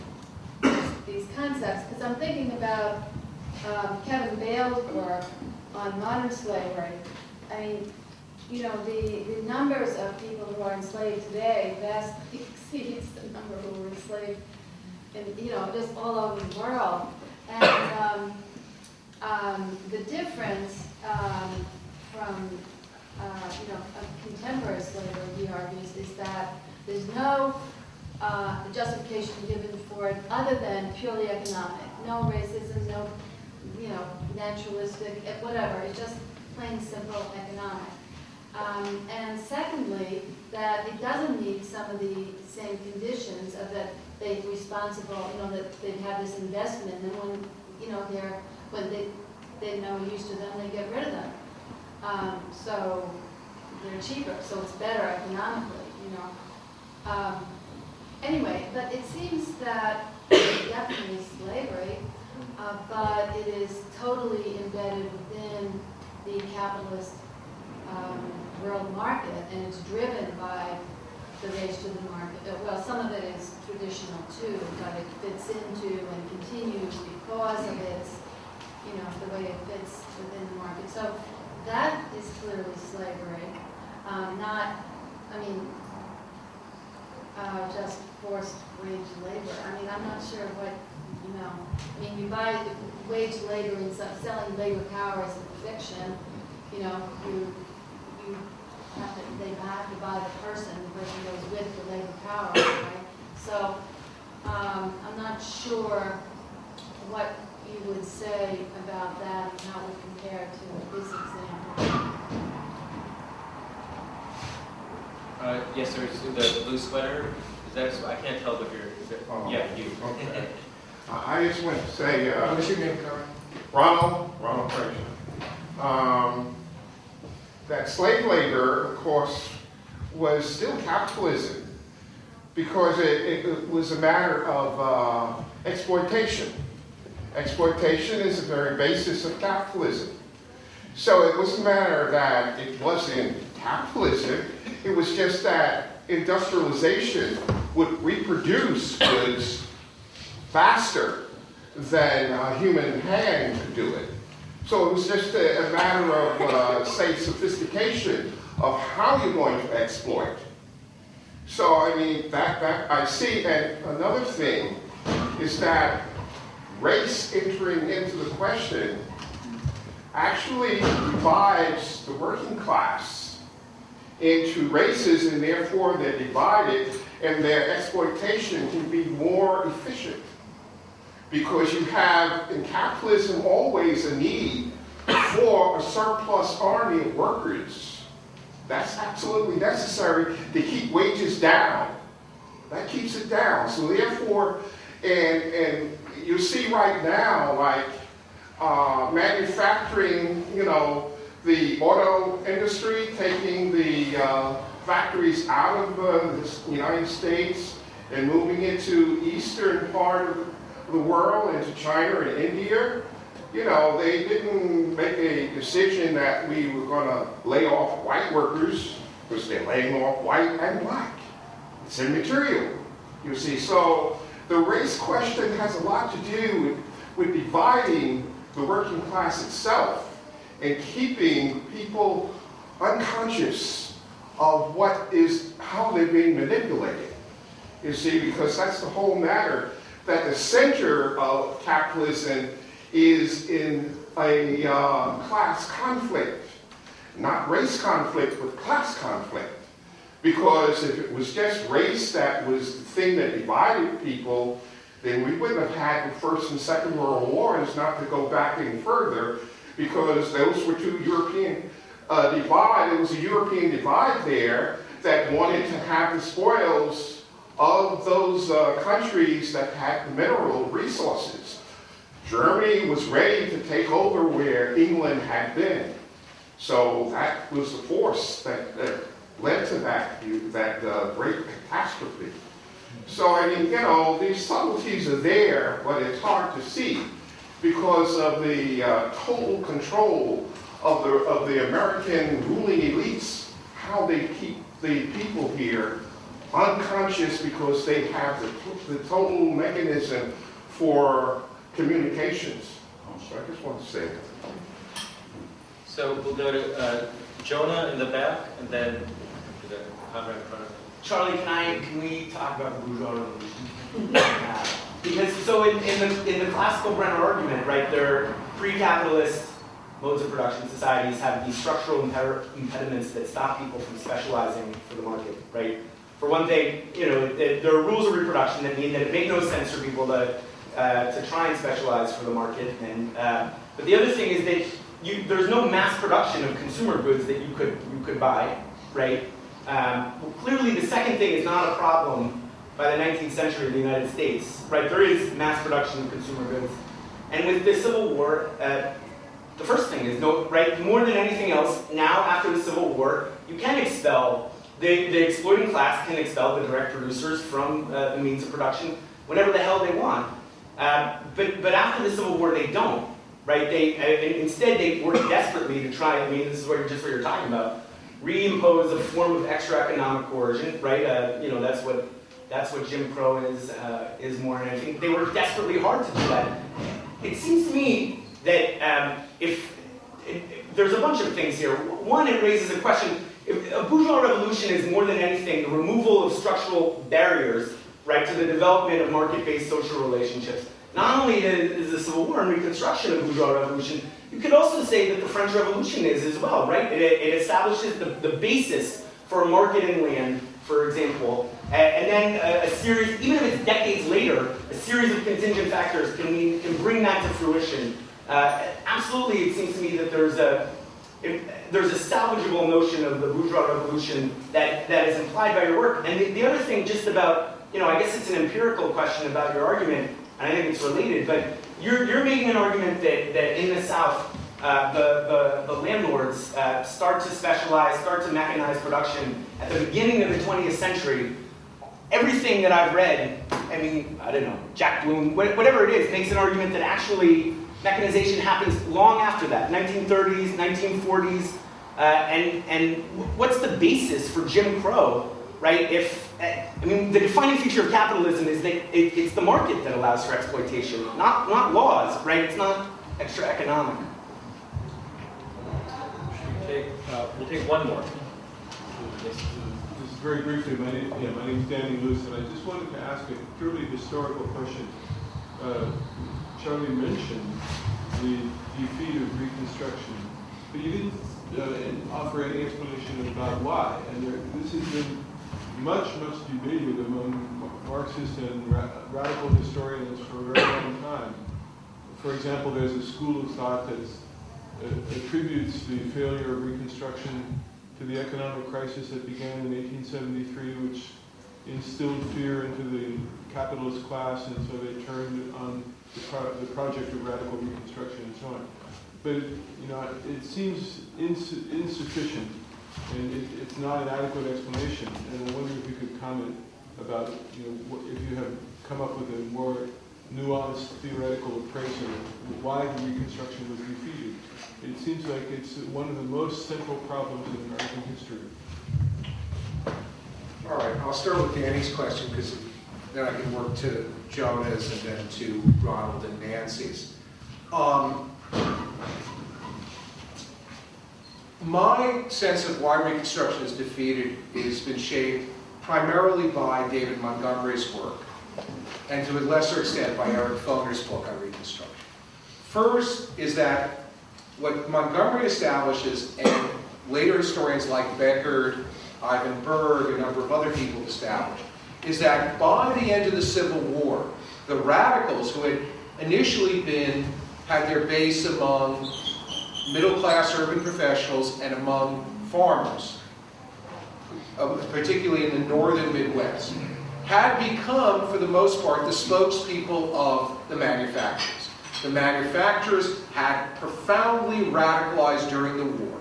H: these concepts. Because I'm thinking about Kevin Bale's work on modern slavery. I mean, you know, the numbers of people who are enslaved today vastly exceeds the number who were enslaved in, you know, just all over the world. And the difference from, you know, contemporary slavery, he argues, is that there's no justification given for it other than purely economic. No racism, no, you know, naturalistic, whatever. It's just plain simple economic. And secondly, that it doesn't meet some of the same conditions of that they're responsible, you know, that they have this investment, and when, you know, when they're no use to them, they get rid of them. So they're cheaper, so it's better economically, you know. Anyway, but it seems that it's definitely slavery, but it is totally embedded within the capitalist world market, and it's driven by the race to the market. Well, some of it is traditional too, but it fits into and continues because of its, you know, the way it fits within the market. So that is clearly slavery, not, I mean, just forced wage labor. I mean, I'm not sure what, you know, I mean, you buy wage labor and selling labor power as a fiction, you know, they have to buy the person goes with the labor power, right? So I'm not sure what you would say about that and how it would compare to this example.
A: Yes, sir. The blue sweater. Is that? I can't tell what you're. Yeah, you.
I: Okay. I just want to say.
B: What's your name, Karen?
I: Ronald Frazier. That slave labor, of course, was still capitalism because it was a matter of exploitation. Exploitation is the very basis of capitalism. So it was a matter that it wasn't capitalism, it was just that industrialization would reproduce goods faster than a human hand could do it. So it was just a matter of, say, sophistication of how you're going to exploit. So, I mean, that I see. And another thing is that race entering into the question actually divides the working class into races, and therefore they're divided, and their exploitation can be more efficient. Because you have, in capitalism, always a need for a surplus army of workers. That's absolutely necessary to keep wages down. That keeps it down. So therefore, and you see right now, like manufacturing, you know, the auto industry taking the factories out of the United States and moving it to eastern part of the world, into China and India. You know, they didn't make a decision that we were going to lay off white workers, because they're laying off white and black. It's immaterial, you see. So the race question has a lot to do with dividing the working class itself and keeping people unconscious of how they're being manipulated. You see, because that's the whole matter. That the center of capitalism is in a class conflict, not race conflict, but class conflict. Because if it was just race that was the thing that divided people, then we wouldn't have had the First and Second World Wars, not to go back any further, because those were two European divide. There was a European divide there that wanted to have the spoils of those countries that had mineral resources. Germany was ready to take over where England had been. So that was the force that led to that great catastrophe. So I mean, you know, these subtleties are there, but it's hard to see because of the total control of the American ruling elites, how they keep the people here unconscious because they have the total mechanism for communications. So I just want to say that.
A: So we'll go to Jonah in the back, and then to the Conrad in front of him.
J: Charlie, can we talk about the bourgeois revolution? Because so in the classical Brenner argument, right, their pre-capitalist modes of production societies have these structural impediments that stop people from specializing for the market, right? For one thing, you know, there are rules of reproduction that mean that it makes no sense for people to try and specialize for the market. And but the other thing is that there's no mass production of consumer goods that you could buy, right? Clearly, the second thing is not a problem by the 19th century in the United States, right? There is mass production of consumer goods, and with the Civil War, the first thing is right? More than anything else, now after the Civil War, you can expel the exploiting class can expel the direct producers from the means of production whenever the hell they want. But after the Civil War, they don't, right? Instead they work desperately to try. I mean, this is what you're talking about. Reimpose a form of extra economic coercion, right? You know, that's what Jim Crow is more. And I think they work desperately hard to do that. It seems to me that there's a bunch of things here. One, it raises a question. If a bourgeois revolution is more than anything the removal of structural barriers, right, to the development of market-based social relationships. Not only is the Civil War and Reconstruction a bourgeois revolution, you could also say that the French Revolution is as well, right? It establishes the basis for a market in land, for example, and then a series, even if it's decades later, a series of contingent factors can bring that to fruition. Absolutely, it seems to me that there's a salvageable notion of the bourgeois revolution that is implied by your work. And the other thing just about, you know, I guess it's an empirical question about your argument, and I think it's related, but you're making an argument that in the South, the landlords start to specialize, start to mechanize production at the beginning of the 20th century. Everything that I've read, I mean, I don't know, Jack Bloom, whatever it is, makes an argument that actually mechanization happens long after that, 1930s, 1940s, and what's the basis for Jim Crow, right? I mean, the defining feature of capitalism is that it's the market that allows for exploitation, not laws, right? It's not extra economic.
A: We'll take one more.
K: Just very briefly, my name is Danny Luce, and I just wanted to ask a purely historical question. Charlie mentioned the defeat of Reconstruction, but you didn't offer any explanation about why. And this has been much debated among Marxist and radical historians for a very long time. For example, there's a school of thought that attributes the failure of Reconstruction to the economic crisis that began in 1873, which instilled fear into the capitalist class, and so they turned on the project of radical Reconstruction and so on. But you know, it seems insufficient, and it's not an adequate explanation. And I wonder if you could comment about, you know, if you have come up with a more nuanced theoretical appraisal of why the Reconstruction was defeated. It seems like it's one of the most central problems in American history.
B: All right, I'll start with Danny's question because then I can work to Jonah's and then to Ronald and Nancy's. My sense of why Reconstruction is defeated has been shaped primarily by David Montgomery's work, and to a lesser extent by Eric Foner's book on Reconstruction. First is that what Montgomery establishes, and later historians like Beckert, Ivan Berg, a number of other people established, is that by the end of the Civil War, the radicals who had initially had their base among middle-class urban professionals and among farmers, particularly in the northern Midwest, had become, for the most part, the spokespeople of the manufacturers. The manufacturers had profoundly radicalized during the war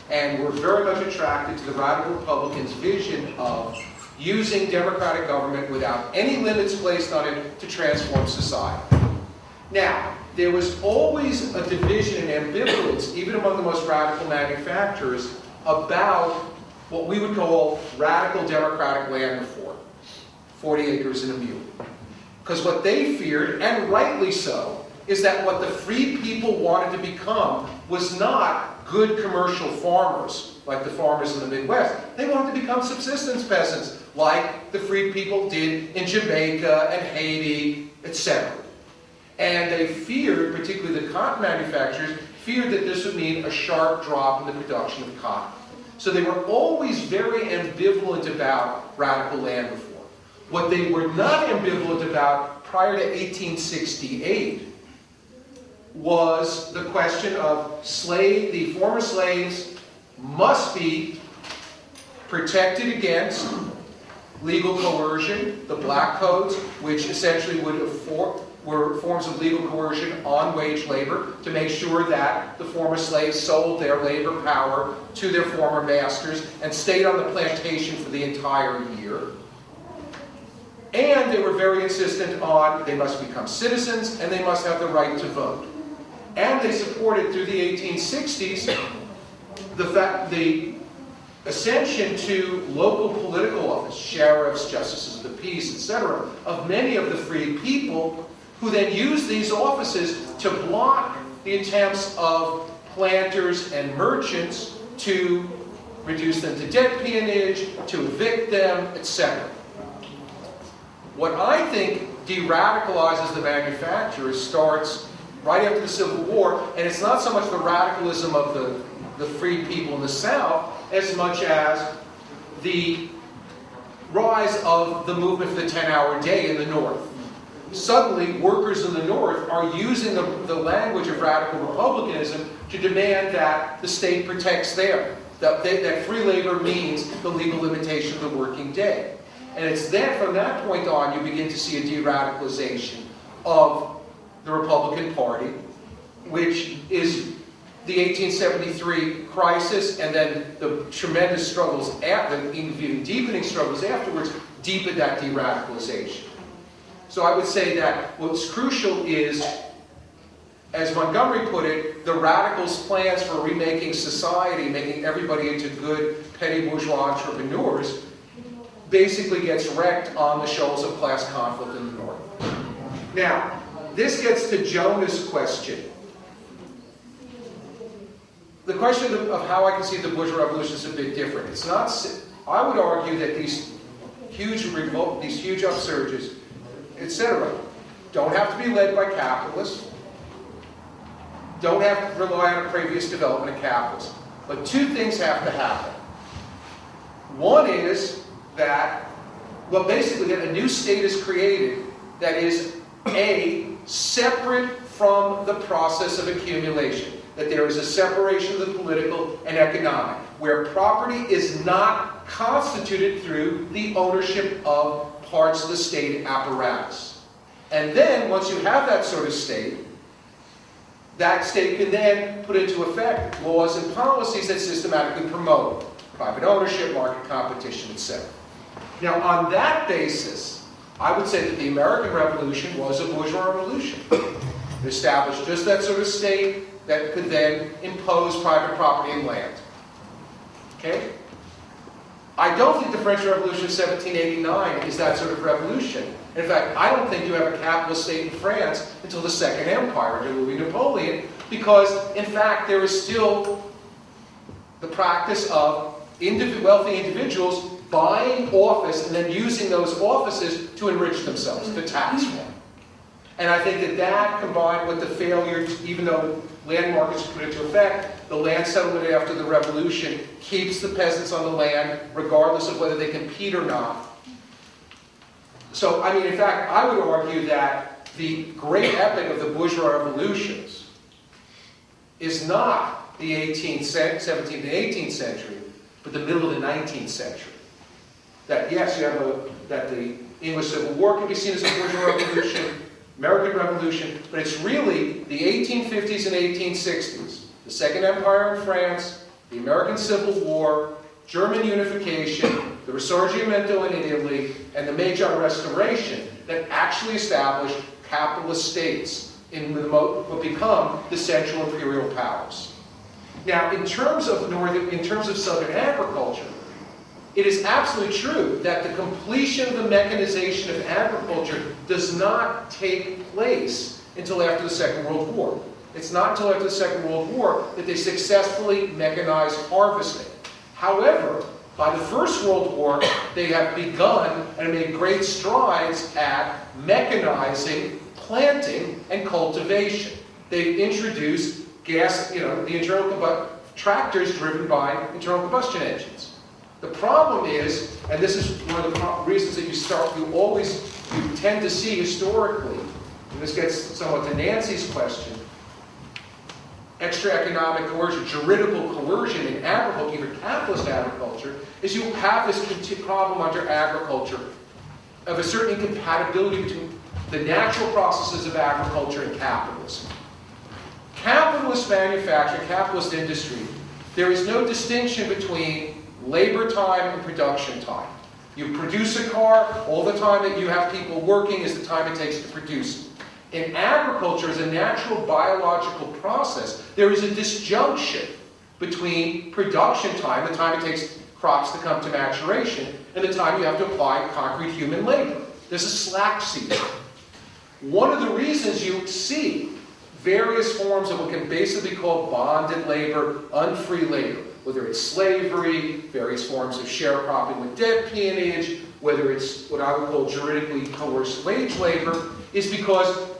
B: and were very much attracted to the radical Republicans' vision of using democratic government without any limits placed on it to transform society. Now, there was always a division and ambivalence, even among the most radical manufacturers, about what we would call radical democratic land reform, 40 acres and a mule. Because what they feared, and rightly so, is that what the free people wanted to become was not good commercial farmers, like the farmers in the Midwest. They wanted to become subsistence peasants, like the free people did in Jamaica and Haiti, etc. And they feared, particularly the cotton manufacturers, feared that this would mean a sharp drop in the production of cotton. So they were always very ambivalent about radical land reform. What they were not ambivalent about prior to 1868 was the question of the former slaves must be protected against legal coercion, the black codes, which essentially were forms of legal coercion on wage labor to make sure that the former slaves sold their labor power to their former masters and stayed on the plantation for the entire year. And they were very insistent on they must become citizens and they must have the right to vote. And they supported through the 1860s the ascension to local political office, sheriffs, justices of the peace, etc., of many of the free people who then used these offices to block the attempts of planters and merchants to reduce them to debt peonage, to evict them, etc. What I think de-radicalizes the manufacturers starts right after the Civil War, and it's not so much the radicalism of the free people in the South as much as the rise of the movement for the 10-hour day in the North. Suddenly, workers in the North are using the language of radical republicanism to demand that the state protects them, that free labor means the legal limitation of the working day. And it's then, from that point on, you begin to see a de-radicalization of the Republican Party, which is the 1873 crisis, and then the tremendous struggles, even deepening struggles afterwards, deepened that de-radicalization. So I would say that what's crucial is, as Montgomery put it, the radicals' plans for remaking society, making everybody into good petty bourgeois entrepreneurs, basically gets wrecked on the shoals of class conflict in the North. Now, this gets to Jonah's question. The question of how I conceive the bourgeois revolution is a bit different. It's not. I would argue that these huge revolt, these huge upsurges, etc., don't have to be led by capitalists. Don't have to rely on a previous development of capitalism. But two things have to happen. One is that, well, basically that a new state is created that is separate from the process of accumulation. That there is a separation of the political and economic, where property is not constituted through the ownership of parts of the state apparatus. And then, once you have that sort of state, that state can then put into effect laws and policies that systematically promote private ownership, market competition, etc. Now, on that basis, I would say that the American Revolution was a bourgeois revolution. It established just that sort of state that could then impose private property and land. Okay? I don't think the French Revolution of 1789 is that sort of revolution. In fact, I don't think you have a capitalist state in France until the Second Empire under Louis Napoleon, because, in fact, there is still the practice of wealthy individuals buying office and then using those offices to enrich themselves, to tax them. And I think that that, combined with the failure, even though land markets were put into effect, the land settlement after the revolution keeps the peasants on the land, regardless of whether they compete or not. So, I mean, in fact, I would argue that the great epic of the bourgeois revolutions is not the 17th and 18th century, but the middle of the 19th century. That, yes, you have that the English Civil War can be seen as a bourgeois revolution, American Revolution, but it's really the 1850s and 1860s, the Second Empire in France, the American Civil War, German unification, the Risorgimento in Italy, and the Meiji Restoration that actually established capitalist states in what become the Central Imperial powers. Now, in terms of Southern agriculture, it is absolutely true that the completion of the mechanization of agriculture does not take place until after the Second World War. It's not until after the Second World War that they successfully mechanized harvesting. However, by the First World War, they have begun and made great strides at mechanizing planting and cultivation. They've introduced the tractors driven by internal combustion engines. The problem is, and this is one of the reasons that you tend to see historically, and this gets somewhat to Nancy's question, extra economic coercion, juridical coercion in agriculture, even capitalist agriculture, is you have this problem under agriculture of a certain incompatibility between the natural processes of agriculture and capitalism. Capitalist manufacturing, capitalist industry, there is no distinction between labor time and production time. You produce a car, all the time that you have people working is the time it takes to produce it. In agriculture, as a natural biological process, there is a disjunction between production time, the time it takes crops to come to maturation, and the time you have to apply concrete human labor. There's a slack season. One of the reasons you see various forms of what can basically be called bonded labor, unfree labor, whether it's slavery, various forms of sharecropping with debt peonage, whether it's what I would call juridically coerced wage labor, is because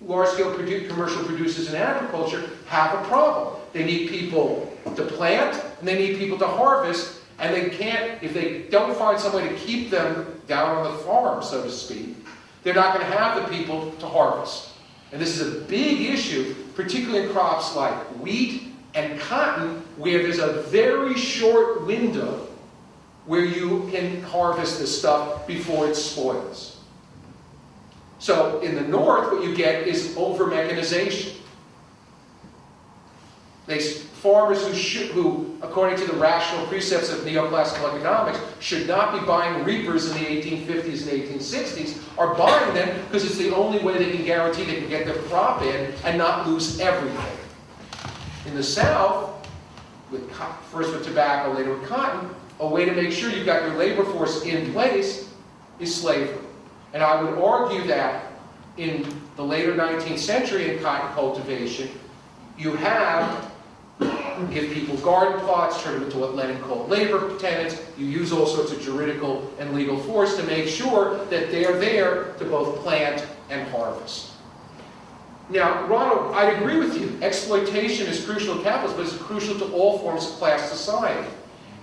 B: large-scale commercial producers in agriculture have a problem. They need people to plant, and they need people to harvest, and they can't, if they don't find some way to keep them down on the farm, so to speak, they're not going to have the people to harvest. And this is a big issue, particularly in crops like wheat and cotton, where there's a very short window where you can harvest this stuff before it spoils. So in the north, what you get is over-mechanization. Farmers who, according to the rational precepts of neoclassical economics, should not be buying reapers in the 1850s and 1860s, are buying them because it's the only way they can guarantee they can get their crop in and not lose everything. In the South, first with tobacco, later with cotton, a way to make sure you've got your labor force in place is slavery. And I would argue that in the later 19th century in cotton cultivation, you give people garden plots, turn them into what Lenin called labor tenants. You use all sorts of juridical and legal force to make sure that they're there to both plant and harvest. Now, Ronald, I'd agree with you. Exploitation is crucial to capitalism, but it's crucial to all forms of class society.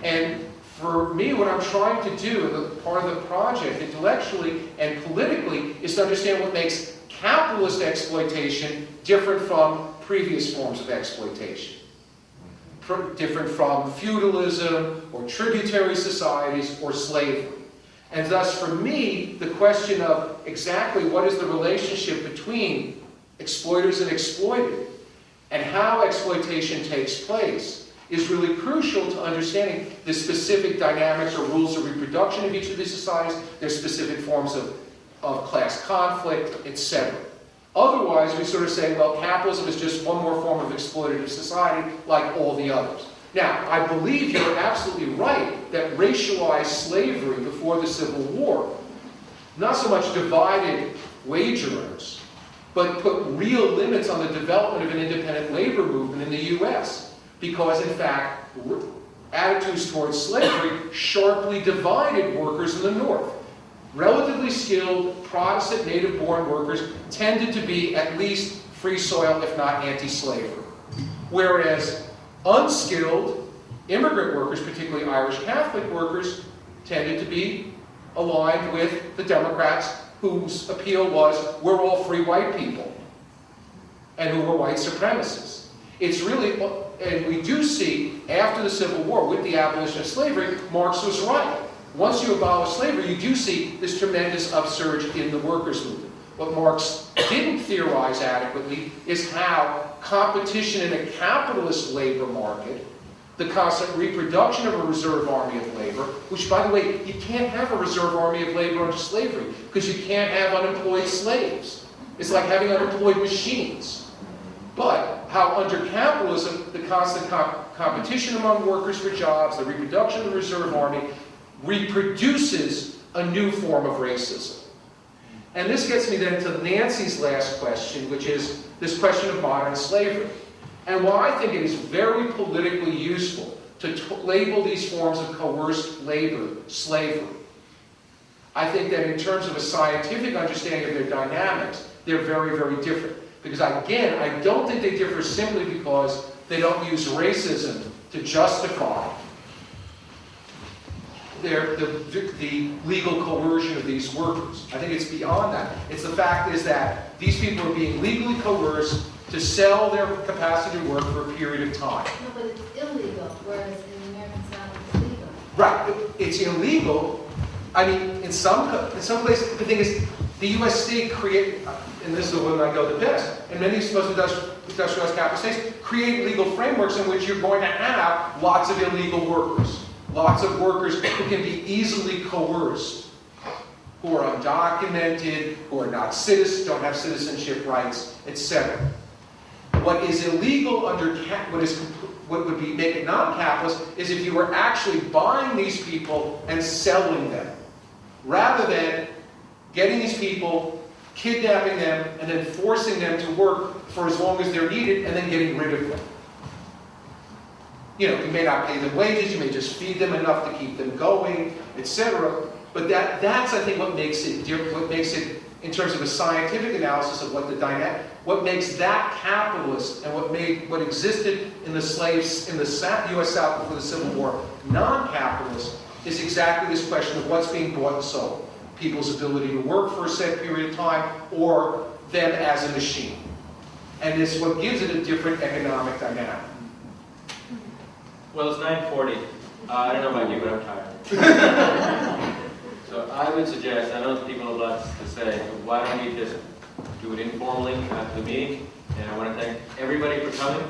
B: And for me, what I'm trying to do, part of the project, intellectually and politically, is to understand what makes capitalist exploitation different from previous forms of exploitation. Different from feudalism, or tributary societies, or slavery. And thus, for me, the question of exactly what is the relationship between exploiters and exploited, and how exploitation takes place, is really crucial to understanding the specific dynamics or rules of reproduction of each of these societies, their specific forms of class conflict, etc. Otherwise, we sort of say, well, capitalism is just one more form of exploitative society like all the others. Now, I believe you're absolutely right that racialized slavery before the Civil War not so much divided wage earners, but put real limits on the development of an independent labor movement in the U.S. Because, in fact, attitudes towards slavery sharply divided workers in the North. Relatively skilled, Protestant, native-born workers tended to be at least free soil, if not anti-slavery. Whereas unskilled immigrant workers, particularly Irish Catholic workers, tended to be aligned with the Democrats, whose appeal was, we're all free white people, and who were white supremacists. It's really, and we do see, after the Civil War, with the abolition of slavery, Marx was right. once you abolish slavery, you do see this tremendous upsurge in the workers' movement. What Marx didn't theorize adequately is how competition in a capitalist labor market, the constant reproduction of a reserve army of labor, which, by the way, you can't have a reserve army of labor under slavery because you can't have unemployed slaves. It's like having unemployed machines. But how under capitalism, the constant competition among workers for jobs, the reproduction of the reserve army, reproduces a new form of racism. And this gets me then to Nancy's last question, which is this question of modern slavery. And why I think it is very politically useful to label these forms of coerced labor slavery. I think that in terms of a scientific understanding of their dynamics, they're very, very different. Because again, I don't think they differ simply because they don't use racism to justify the legal coercion of these workers. I think it's beyond that. It's the fact is that these people are being legally coerced to sell their capacity to work for a period of time.
H: No, but it's illegal, whereas in the American South it's legal.
B: Right, it's illegal. I mean, in some places, the thing is, the U.S. state and this is the one I go the best, and many most industrialized capitalist states create legal frameworks in which you're going to have lots of illegal workers. Lots of workers who can be easily coerced, who are undocumented, who are not don't have citizenship rights, etc. What is illegal under what would make it non-capitalist is if you were actually buying these people and selling them, rather than getting these people, kidnapping them, and then forcing them to work for as long as they're needed, and then getting rid of them. You know, you may not pay them wages, you may just feed them enough to keep them going, etc. But that's, I think, what makes it in terms of a scientific analysis of what makes that capitalist and what existed in the slaves in the U.S. South before the Civil War non-capitalist is exactly this question of what's being bought and sold. People's ability to work for a set period of time, or them as a machine. And it's what gives it a different economic dynamic.
A: Well, it's 9:40. I don't know about you, but I'm tired. So I would suggest, I know people have lots to say, but why don't we just do it informally after the meeting? And I want to thank everybody for coming.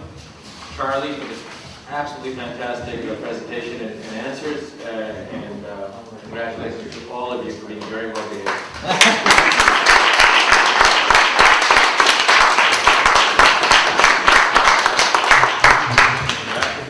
A: Charlie for this absolutely fantastic presentation and answers. And congratulations to all of you for being very well behaved.